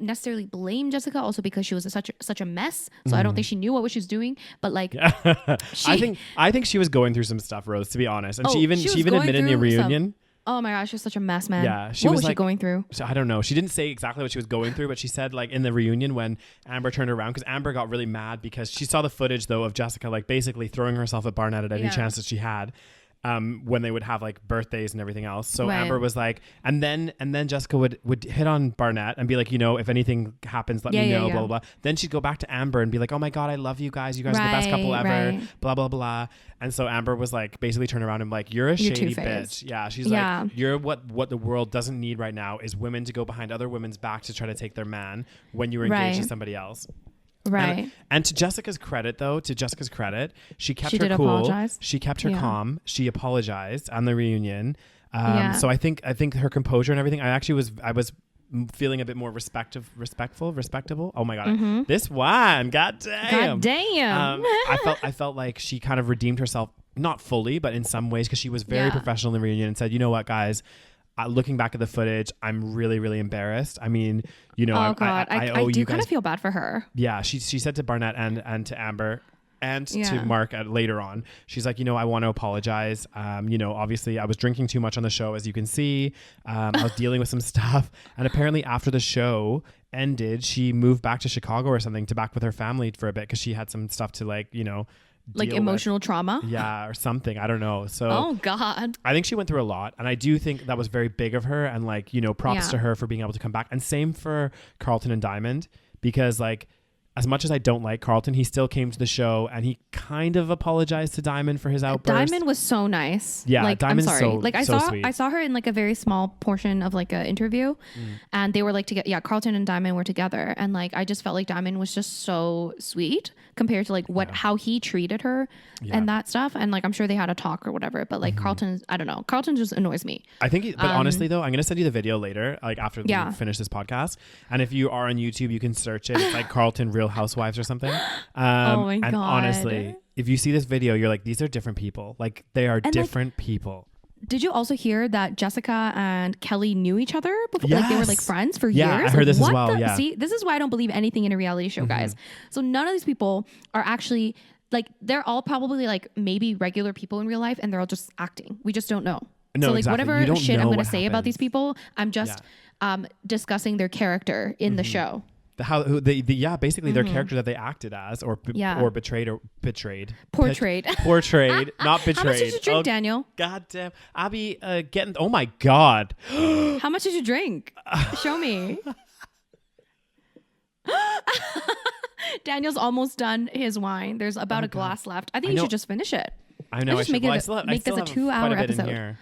necessarily blame Jessica also because she was such a mess. So I don't think she knew what she was doing, but like, I think she was going through some stuff, Rose, to be honest. And she even admitted in the reunion. Oh my gosh, she's such a mess, man. Yeah, what was she going through? I don't know. She didn't say exactly what she was going through, but she said like in the reunion when Amber turned around, because Amber got really mad because she saw the footage though of Jessica like basically throwing herself at Barnett at any chance that she had. When they would have like birthdays and everything else. So Amber was like, and then Jessica would hit on Barnett and be like, if anything happens, let me know, blah, blah, blah. Then she'd go back to Amber and be like, oh my God, I love you guys. You guys are the best couple ever, blah, blah, blah. And so Amber was like, basically turn around and like, you're a shady bitch. Yeah. She's like, you're what the world doesn't need right now is women to go behind other women's back to try to take their man when you were engaged to somebody else. Right. And to Jessica's credit, she kept her cool. Apologize. She kept her calm. She apologized on the reunion. So I think her composure and everything. I was feeling a bit more respectable. Oh my god, this one, god damn. I felt like she kind of redeemed herself, not fully, but in some ways, because she was very professional in the reunion and said, you know what, guys. Looking back at the footage, I'm really, really embarrassed. I mean, you know, I do kind of feel bad for her. Yeah, she said to Barnett and to Amber and to Mark later on, she's like, you know, I want to apologize. You know, obviously I was drinking too much on the show, as you can see. I was dealing with some stuff. And apparently after the show ended, she moved back to Chicago or something to back with her family for a bit because she had some stuff to like, you know, like emotional trauma, or something, I don't know. So oh god, I think she went through a lot, and I do think that was very big of her, and like, you know, props to her for being able to come back. And same for Carlton and Diamond, because like, as much as I don't like Carlton, he still came to the show and he kind of apologized to Diamond for his outburst. Diamond was so nice. Yeah, like, Diamond's I'm sorry. so, like I so saw sweet. I saw her in like a very small portion of like an interview, and they were like together. Yeah, Carlton and Diamond were together, and like I just felt like Diamond was just so sweet compared to like how he treated her and that stuff. And like I'm sure they had a talk or whatever, but like Carlton, I don't know. Carlton just annoys me. I think, but honestly though, I'm gonna send you the video later, like after we finish this podcast. And if you are on YouTube, you can search it. It's like Carlton Real Housewives or something. Oh my God. And honestly, if you see this video, you're like, these are different people. Like they are different people. Did you also hear that Jessica and Kelly knew each other before? Like they were like friends for years? Yeah, I heard this as well. See, this is why I don't believe anything in a reality show, guys. So none of these people are actually like, they're all probably like maybe regular people in real life, and they're all just acting. We just don't know. No, so like exactly. whatever shit I'm going to say happens. about these people, I'm just discussing their character in the show. Basically their character that they acted as or portrayed. Not betrayed. How much did you drink, Daniel? God damn. Abby getting, oh my God. How much did you drink? Show me. Daniel's almost done his wine. There's about a glass left. I think you should just finish it. I know. Make this a 2-hour episode.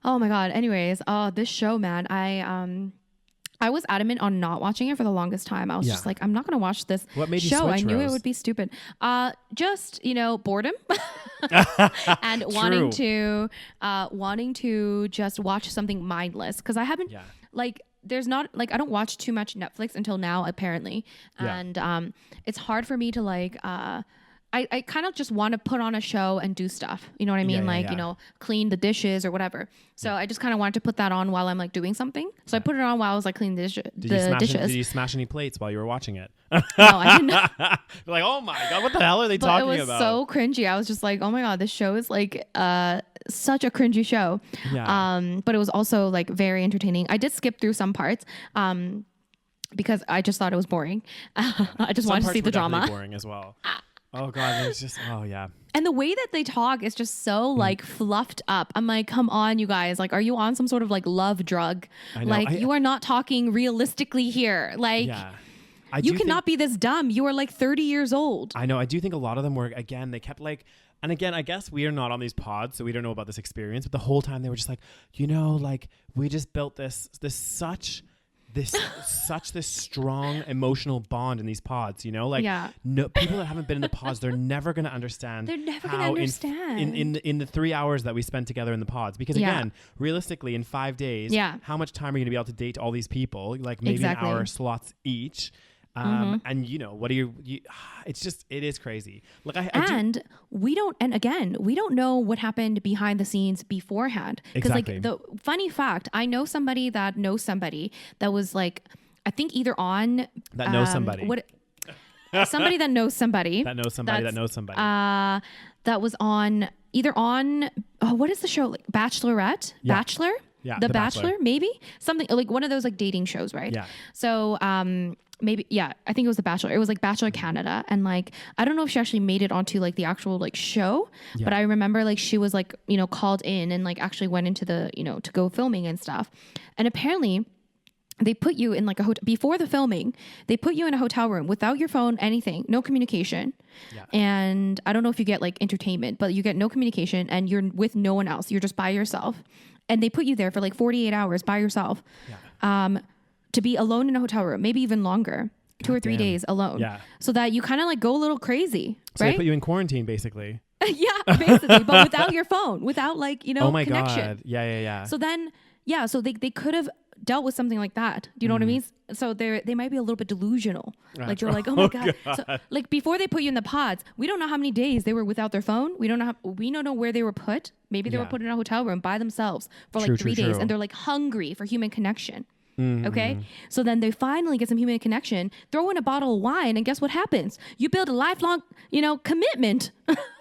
Oh my God. Anyways, this show, man, I was adamant on not watching it for the longest time. I was just like, I'm not going to watch this show. I knew it would be stupid. Just, you know, boredom and wanting to just watch something mindless. Cause I haven't like, there's not like, I don't watch too much Netflix until now, apparently. And, it's hard for me to like, I kind of just want to put on a show and do stuff. You know what I mean? You know, clean the dishes or whatever. So I just kind of wanted to put that on while I'm like doing something. So I put it on while I was like cleaning the dishes. Did you smash any plates while you were watching it? No, I didn't. Like, oh my God, what the hell are they talking about? It was so cringy. I was just like, oh my God, this show is like such a cringy show. Yeah. But it was also like very entertaining. I did skip through some parts. Because I just thought it was boring. I just wanted to see the drama. Boring as well. Oh God, it's just, oh yeah. And the way that they talk is just so like fluffed up. I'm like, come on, you guys. Like, are you on some sort of like love drug? Like, you are not talking realistically here. Like, you cannot be this dumb. You are like 30 years old. I know. I do think a lot of them were, again, they kept like, and again, I guess we are not on these pods, so we don't know about this experience. But the whole time they were just like, you know, like we just built this strong emotional bond in these pods, you know, like no people that haven't been in the pods, they're never going to understand. They're never going to understand in the 3 hours that we spent together in the pods, because again, realistically in 5 days, how much time are you going to be able to date all these people? Like maybe an hour slots each. And you know, what do you it's just, it is crazy. Like we don't know what happened behind the scenes beforehand. Because like the funny fact, I know somebody that knows somebody that was like, I think either on that knows somebody. Somebody that knows somebody. That knows somebody that knows somebody. That was on either on what is the show, like Bachelorette? Yeah. Bachelor? Yeah. The Bachelor, maybe? Something like one of those like dating shows, right? Yeah. So maybe, I think it was The Bachelor. It was like Bachelor Canada. And like, I don't know if she actually made it onto like the actual like show, but I remember like she was like, you know, called in and like actually went into the, you know, to go filming and stuff. And apparently they put you in like a hotel before the filming. They put you in a hotel room without your phone, anything, no communication. Yeah. And I don't know if you get like entertainment, but you get no communication and you're with no one else. You're just by yourself. And they put you there for like 48 hours by yourself. Yeah. To be alone in a hotel room, maybe even longer. 2 or 3 days alone. Yeah. So that you kind of like go a little crazy, so right? they put you in quarantine basically. Yeah, basically, but without your phone, without like, Oh my connection. God. Yeah. So then, so they could have dealt with something like that. Do you know what I mean? So they might be a little bit delusional. Like they're like, oh my God. So like before they put you in the pods, we don't know how many days they were without their phone. We don't know where they were put. Maybe they were put in a hotel room by themselves for like 3 days and they're like hungry for human connection. Okay. So then they finally get some human connection, throw in a bottle of wine, and guess what happens? You build a lifelong, commitment.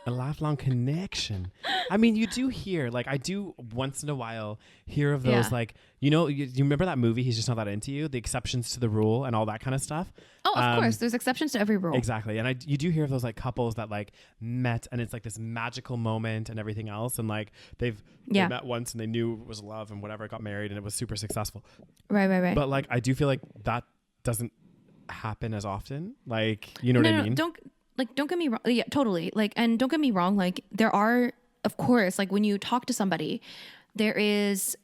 A lifelong connection. I mean, you do hear, like, I do once in a while hear of those, like, you remember that movie, He's Just Not That Into You, the exceptions to the rule and all that kind of stuff. Oh, of course. There's exceptions to every rule. Exactly. And you do hear of those like couples that like met and it's like this magical moment and everything else. And like they met once and they knew it was love and whatever, got married and it was super successful. Right. But like, I do feel like that doesn't happen as often. Like, you know what I mean? Don't get me wrong. Yeah, totally. Like, and don't get me wrong. Like there are, of course, like when you talk to somebody, there is,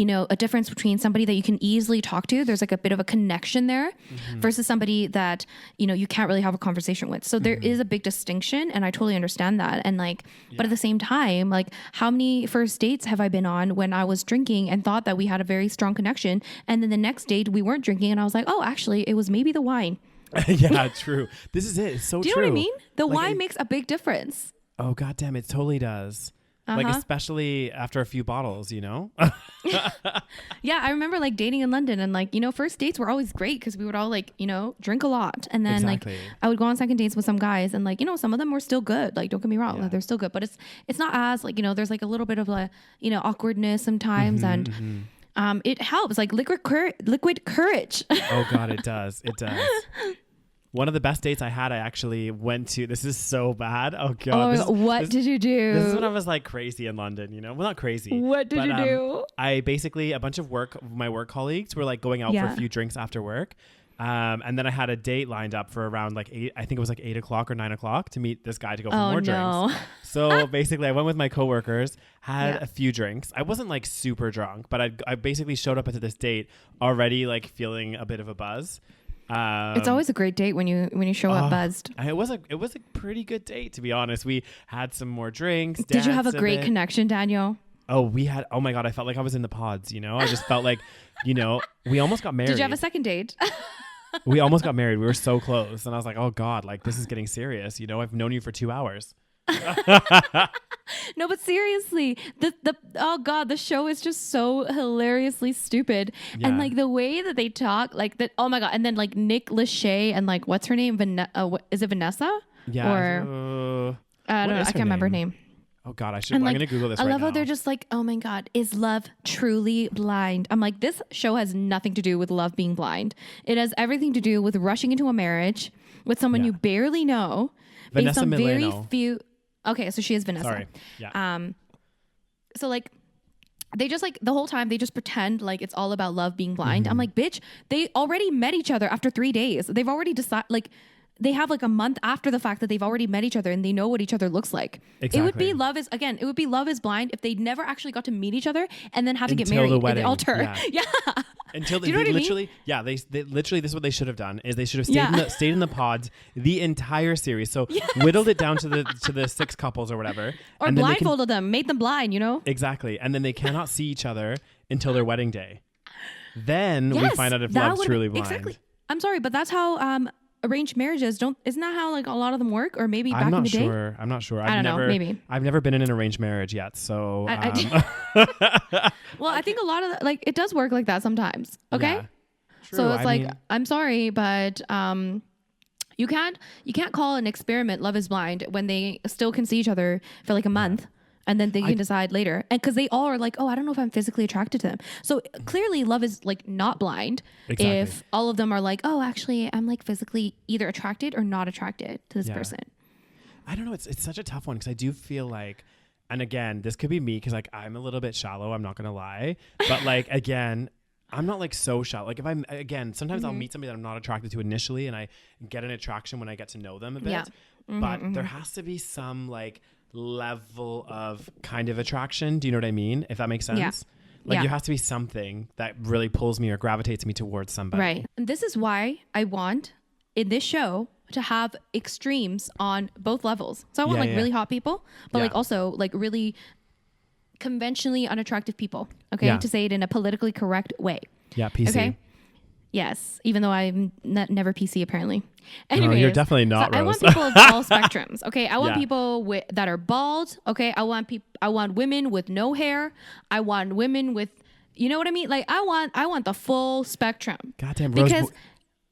a difference between somebody that you can easily talk to. There's like a bit of a connection there versus somebody that, you can't really have a conversation with. So there is a big distinction and I totally understand that. And like, but at the same time, like how many first dates have I been on when I was drinking and thought that we had a very strong connection. And then the next date we weren't drinking and I was like, oh, actually it was maybe the wine. Yeah, true. This is it. It's so true. Do you know what I mean? The wine makes a big difference. Oh, God damn, it totally does. Like, especially after a few bottles, Yeah, I remember like dating in London and like, first dates were always great because we would all like, drink a lot. And then like I would go on second dates with some guys and like, some of them were still good. Like, don't get me wrong, like, they're still good. But it's not as like, there's like a little bit of a, awkwardness sometimes. It helps, like liquid courage. Oh, God, it does. It does. One of the best dates I had, I actually went to. This is so bad. Oh, God. What did you do? This is when I was like crazy in London, Well, not crazy. What did you do? I basically, a bunch of my work colleagues were like going out for a few drinks after work. And then I had a date lined up for around like 8, I think it was like 8 o'clock or 9 o'clock to meet this guy to go for more drinks. So basically I went with my coworkers, had a few drinks. I wasn't like super drunk, but I basically showed up at this date already like feeling a bit of a buzz. It's always a great date when you show up buzzed. It was a pretty good date, to be honest. We had some more drinks. Did you have a great connection, Daniel? Oh, oh my God, I felt like I was in the pods, I just felt like, we almost got married. Did you have a second date? We almost got married. We were so close. And I was like, oh God, like this is getting serious. I've known you for 2 hours. No, but seriously, oh God, the show is just so hilariously stupid. And like the way that they talk, like that, oh my God. And then like Nick Lachey and like, what's her name? Is it Vanessa? Yeah. Or I don't know. I can't remember her name. Oh God, I'm going to Google this right now. I love how they're just like, oh my God, is love truly blind? I'm like, this show has nothing to do with love being blind. It has everything to do with rushing into a marriage with someone you barely know. Vanessa based on Milano. very few. Okay, so she is Vanessa. Sorry. Yeah. So like, they just like the whole time they just pretend like it's all about love being blind. I'm like, bitch, they already met each other after 3 days. They've already decided like. They have like a month after the fact that they've already met each other and they know what each other looks like. Exactly. It would be Love is Blind if they never actually got to meet each other and then had to get Until married the wedding. in the altar. Yeah. Until Do you know what literally, I mean? yeah, they literally, this is what they should have done is they should have stayed in the pods the entire series. So whittled it down to the 6 couples or whatever. Or blindfolded them, made them blind, Exactly. And then they cannot see each other until their wedding day. Then we find out if love's truly blind. Exactly. I'm sorry, but that's how arranged marriages isn't that how like a lot of them work? Or maybe back in the day? I'm not sure. I don't know. Maybe. I've never been in an arranged marriage yet. So well, I think a lot of like it does work like that sometimes. Okay. Yeah, true. So it's I'm sorry, but you can't call an experiment Love is Blind when they still can see each other for like a month. And then they can decide later. And because they all are like, oh, I don't know if I'm physically attracted to them. So clearly love is like not blind. Exactly. If all of them are like, oh, actually, I'm like physically either attracted or not attracted to this person. I don't know. It's such a tough one because I do feel like, and again, this could be me because like I'm a little bit shallow. I'm not going to lie. But like, again, I'm not like so shallow. Like if sometimes I'll meet somebody that I'm not attracted to initially and I get an attraction when I get to know them a bit. Yeah. But there has to be some like level of kind of attraction. Do you know what I mean? If that makes sense. Yeah. Like there has to be something that really pulls me or gravitates me towards somebody. Right. And this is why I want in this show to have extremes on both levels. So I want really hot people, but like also like really conventionally unattractive people. Okay. To say it in a politically correct way. Yeah. PC. Okay. Yes. Even though I'm never PC apparently. Anyways, no, you're definitely not. So I want people of all spectrums. Okay. I want people that are bald. Okay. I want women with no hair. I want women with, you know what I mean? Like I want the full spectrum. Goddamn, Rose. Because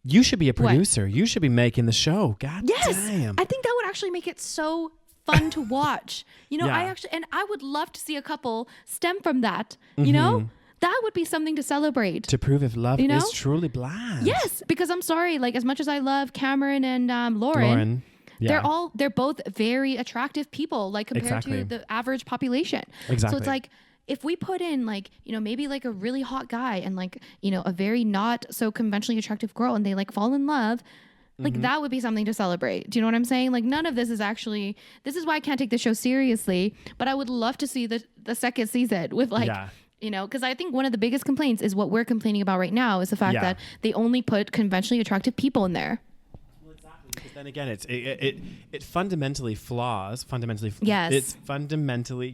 you should be a producer. What? You should be making the show. God damn. I think that would actually make it so fun to watch. You know, I would love to see a couple stem from that. You know, that would be something to celebrate. To prove if love is truly blind. Yes, because I'm sorry, like as much as I love Cameron and Lauren they're both very attractive people, like compared to the average population. Exactly. So it's like, if we put in like, you know, maybe like a really hot guy and like, you know, a very not so conventionally attractive girl and they like fall in love, like that would be something to celebrate. Do you know what I'm saying? Like none of this is actually, this is why I can't take the show seriously, but I would love to see the second season with like, you know, because I think one of the biggest complaints is what we're complaining about right now is the fact that they only put conventionally attractive people in there. Because then again, it fundamentally flaws. Yes. It's fundamentally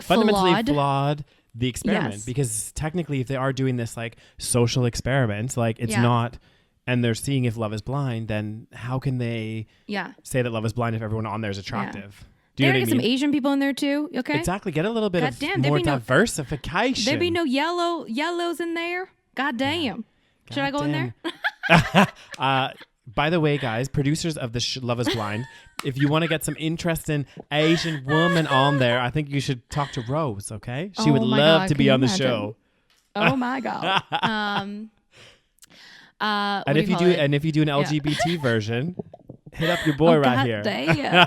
flawed the experiment because technically, if they are doing this like social experiment, like it's not, and they're seeing if love is blind, then how can they say that love is blind if everyone on there is attractive? Do you know what I mean? Get some Asian people in there too. Okay. Exactly. Get a little bit more diversification. There'd be no yellows in there. God damn. Should I go in there? By the way, guys, producers of the Love is Blind, if you want to get some interesting Asian woman on there, I think you should talk to Rose, okay? She would love to be on the show. Oh my God. And if you do an LGBT version, hit up your boy here. Damn.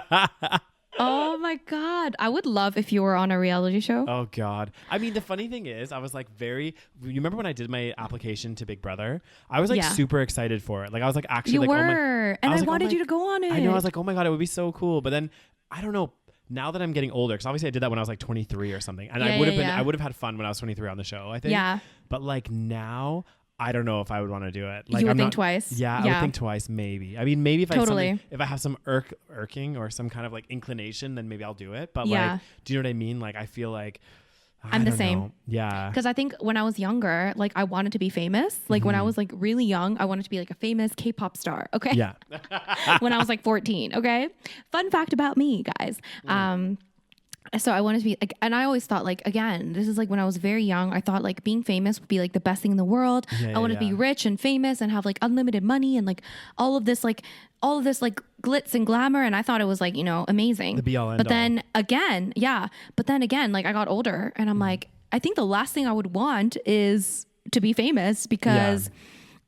Oh my God. I would love if you were on a reality show. Oh God. I mean, the funny thing is I was like you remember when I did my application to Big Brother? I was like super excited for it. Like I was like actually you were. And I wanted you to go on it. I know. I was like, oh my God, it would be so cool. But then I don't know. Now that I'm getting older, because obviously I did that when I was like 23 or something. And I would have had fun when I was 23 on the show, I think. Yeah. But like now, I don't know if I would want to do it. Like, you would think twice. Yeah, I would think twice, maybe. I mean, maybe if I have some irking or some kind of like inclination, then maybe I'll do it. But like, do you know what I mean? Like, I feel like I'm the same. Yeah. Because I think when I was younger, like I wanted to be famous. Like when I was like really young, I wanted to be like a famous K-pop star. Okay. Yeah. When I was like 14. Okay. Fun fact about me, guys. So I wanted to be like, and I always thought like, again, this is like when I was very young, I thought like being famous would be like the best thing in the world. I wanted to be rich and famous and have like unlimited money and like all of this like glitz and glamour. And I thought it was like, you know, amazing. The be all end But then again, like I got older and I'm like, I think the last thing I would want is to be famous because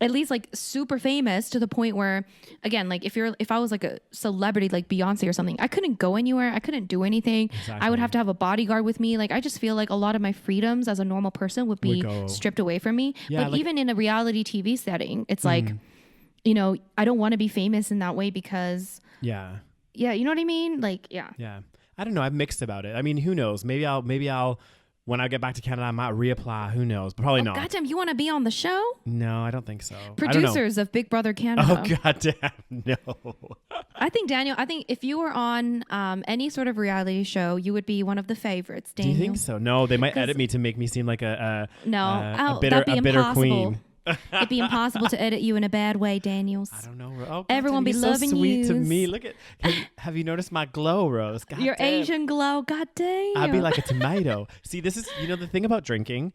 at least like super famous to the point where, again, like if I was like a celebrity like Fiance or something, I couldn't go anywhere. I couldn't do anything. Exactly. I would have to have a bodyguard with me. Like I just feel like a lot of my freedoms as a normal person would be stripped away from me. Yeah, like even in a reality TV setting, it's like, you know, I don't want to be famous in that way because you know what I mean? Like, yeah. I don't know. I'm mixed about it. I mean, who knows? Maybe I'll when I get back to Canada, I might reapply. Who knows? But probably not. Goddamn, you want to be on the show? No, I don't think so. Producers of Big Brother Canada. Oh, goddamn, no. I think, Daniel, if you were on any sort of reality show, you would be one of the favorites, Daniel. Do you think so? No, they might edit me to make me seem like a bitter queen. It'd be impossible to edit you in a bad way, Daniels. I don't know. Oh, everyone be loving so you. Sweet to me. Look at. Have you noticed my glow, Rose? God Your damn. Asian glow. God damn. I'd be like a tomato. See, this is the thing about drinking.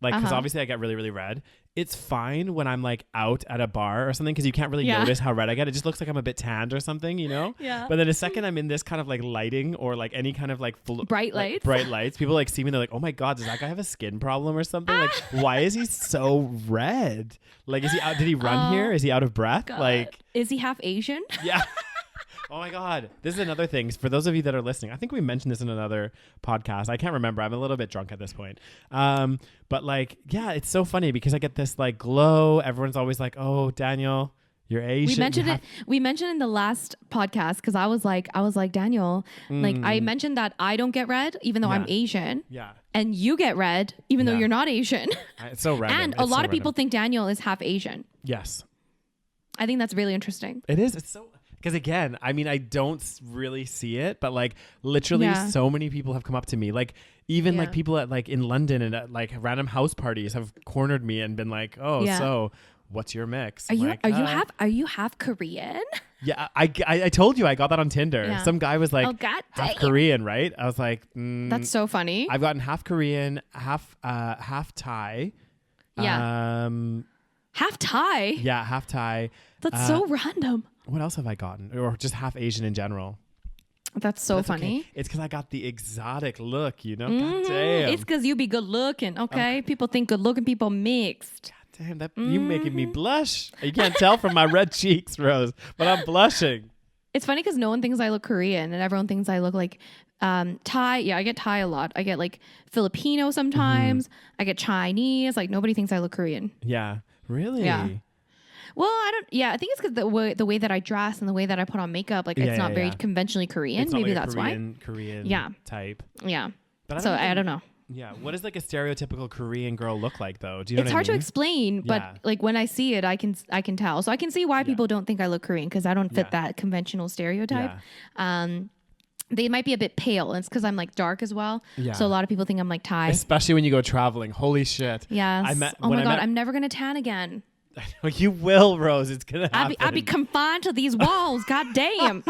Like, because obviously I get really, really red. It's fine when I'm like out at a bar or something because you can't really notice how red I get. It just looks like I'm a bit tanned or something, you know? Yeah. But then the second I'm in this kind of like lighting or like any kind of like bright lights, people like see me and they're like, oh my God, does that guy have a skin problem or something? Like, why is he so red? Like, is he out? Did he run here? Is he out of breath? God. Like, is he half Asian? Yeah. Oh my God. This is another thing. For those of you that are listening, I think we mentioned this in another podcast. I can't remember. I'm a little bit drunk at this point. But like, yeah, it's so funny because I get this like glow. Everyone's always like, oh, Daniel, you're Asian. We mentioned in the last podcast because I was like, Daniel, like I mentioned that I don't get red even though I'm Asian. Yeah. And you get red even though you're not Asian. It's so random. And a lot of people think Daniel is half Asian. Yes. I think that's really interesting. It is. It's so, because again, I mean, I don't really see it, but like literally so many people have come up to me, like even like people at like in London and at like random house parties have cornered me and been like, oh, so what's your mix? Are you half Korean? Yeah, I told you I got that on Tinder. Yeah. Some guy was like, half Korean, right? I was like, that's so funny. I've gotten half Korean, half Thai. Yeah. Half Thai? Yeah, half Thai. That's so random. What else have I gotten? Or just half Asian in general. That's so funny. Okay. It's because I got the exotic look, you know? God damn. It's because you be good looking, okay? People think good looking people mixed. God damn, you making me blush. You can't tell from my red cheeks, Rose, but I'm blushing. It's funny because no one thinks I look Korean and everyone thinks I look like Thai. Yeah, I get Thai a lot. I get like Filipino sometimes. I get Chinese. Like nobody thinks I look Korean. Yeah. Really? Yeah. Well, I think it's because the way that I dress and the way that I put on makeup, like it's not very conventionally Korean. It's Maybe not like that's Korean type. Yeah. But I don't know. Yeah. What does like a stereotypical Korean girl look like though? Do you know it's what I mean? hard to explain, but like when I see it, I can tell. So I can see why people don't think I look Korean because I don't fit that conventional stereotype. Yeah. They might be a bit pale. And it's because I'm like dark as well. Yeah. So a lot of people think I'm like Thai. Especially when you go traveling. Holy shit. Yes. Oh my God. I'm never going to tan again. You will, Rose. It's going to happen. I'll be confined to these walls. God damn.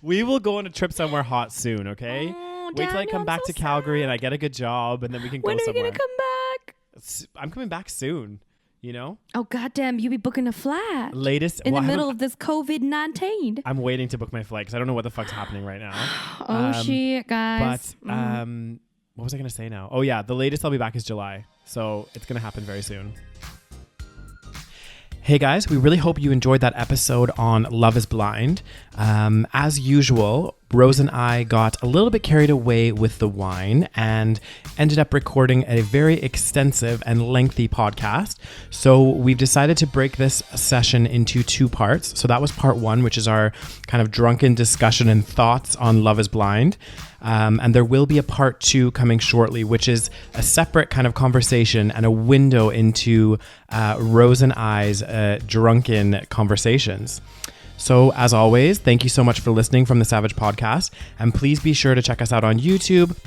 We will go on a trip somewhere hot soon, okay? Wait till I come back to Calgary and I get a good job and then we can go somewhere. When are you going to come back? I'm coming back soon, you know? Oh, goddamn. You be booking a flat. In the middle of this COVID-19. I'm waiting to book my flight because I don't know what the fuck's happening right now. Shit, guys. But what was I going to say now? Oh, yeah. The latest I'll be back is July. So it's going to happen very soon. Hey guys, we really hope you enjoyed that episode on Love is Blind. As usual, Rose and I got a little bit carried away with the wine and ended up recording a very extensive and lengthy podcast. So we've decided to break this session into 2 parts. So that was part 1, which is our kind of drunken discussion and thoughts on Love is Blind. And there will be a part 2 coming shortly, which is a separate kind of conversation and a window into Rose and I's drunken conversations. So as always, thank you so much for listening from the SaVeg Podcast. And please be sure to check us out on YouTube,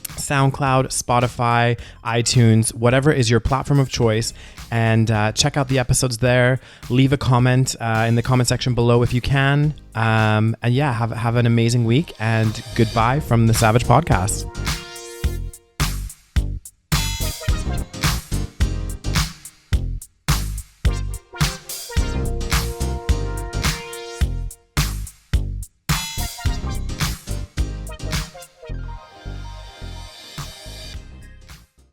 SoundCloud, Spotify, iTunes, whatever is your platform of choice. And check out the episodes there. Leave a comment in the comment section below if you can. And yeah, have an amazing week. And goodbye from the SaVeg Podcast.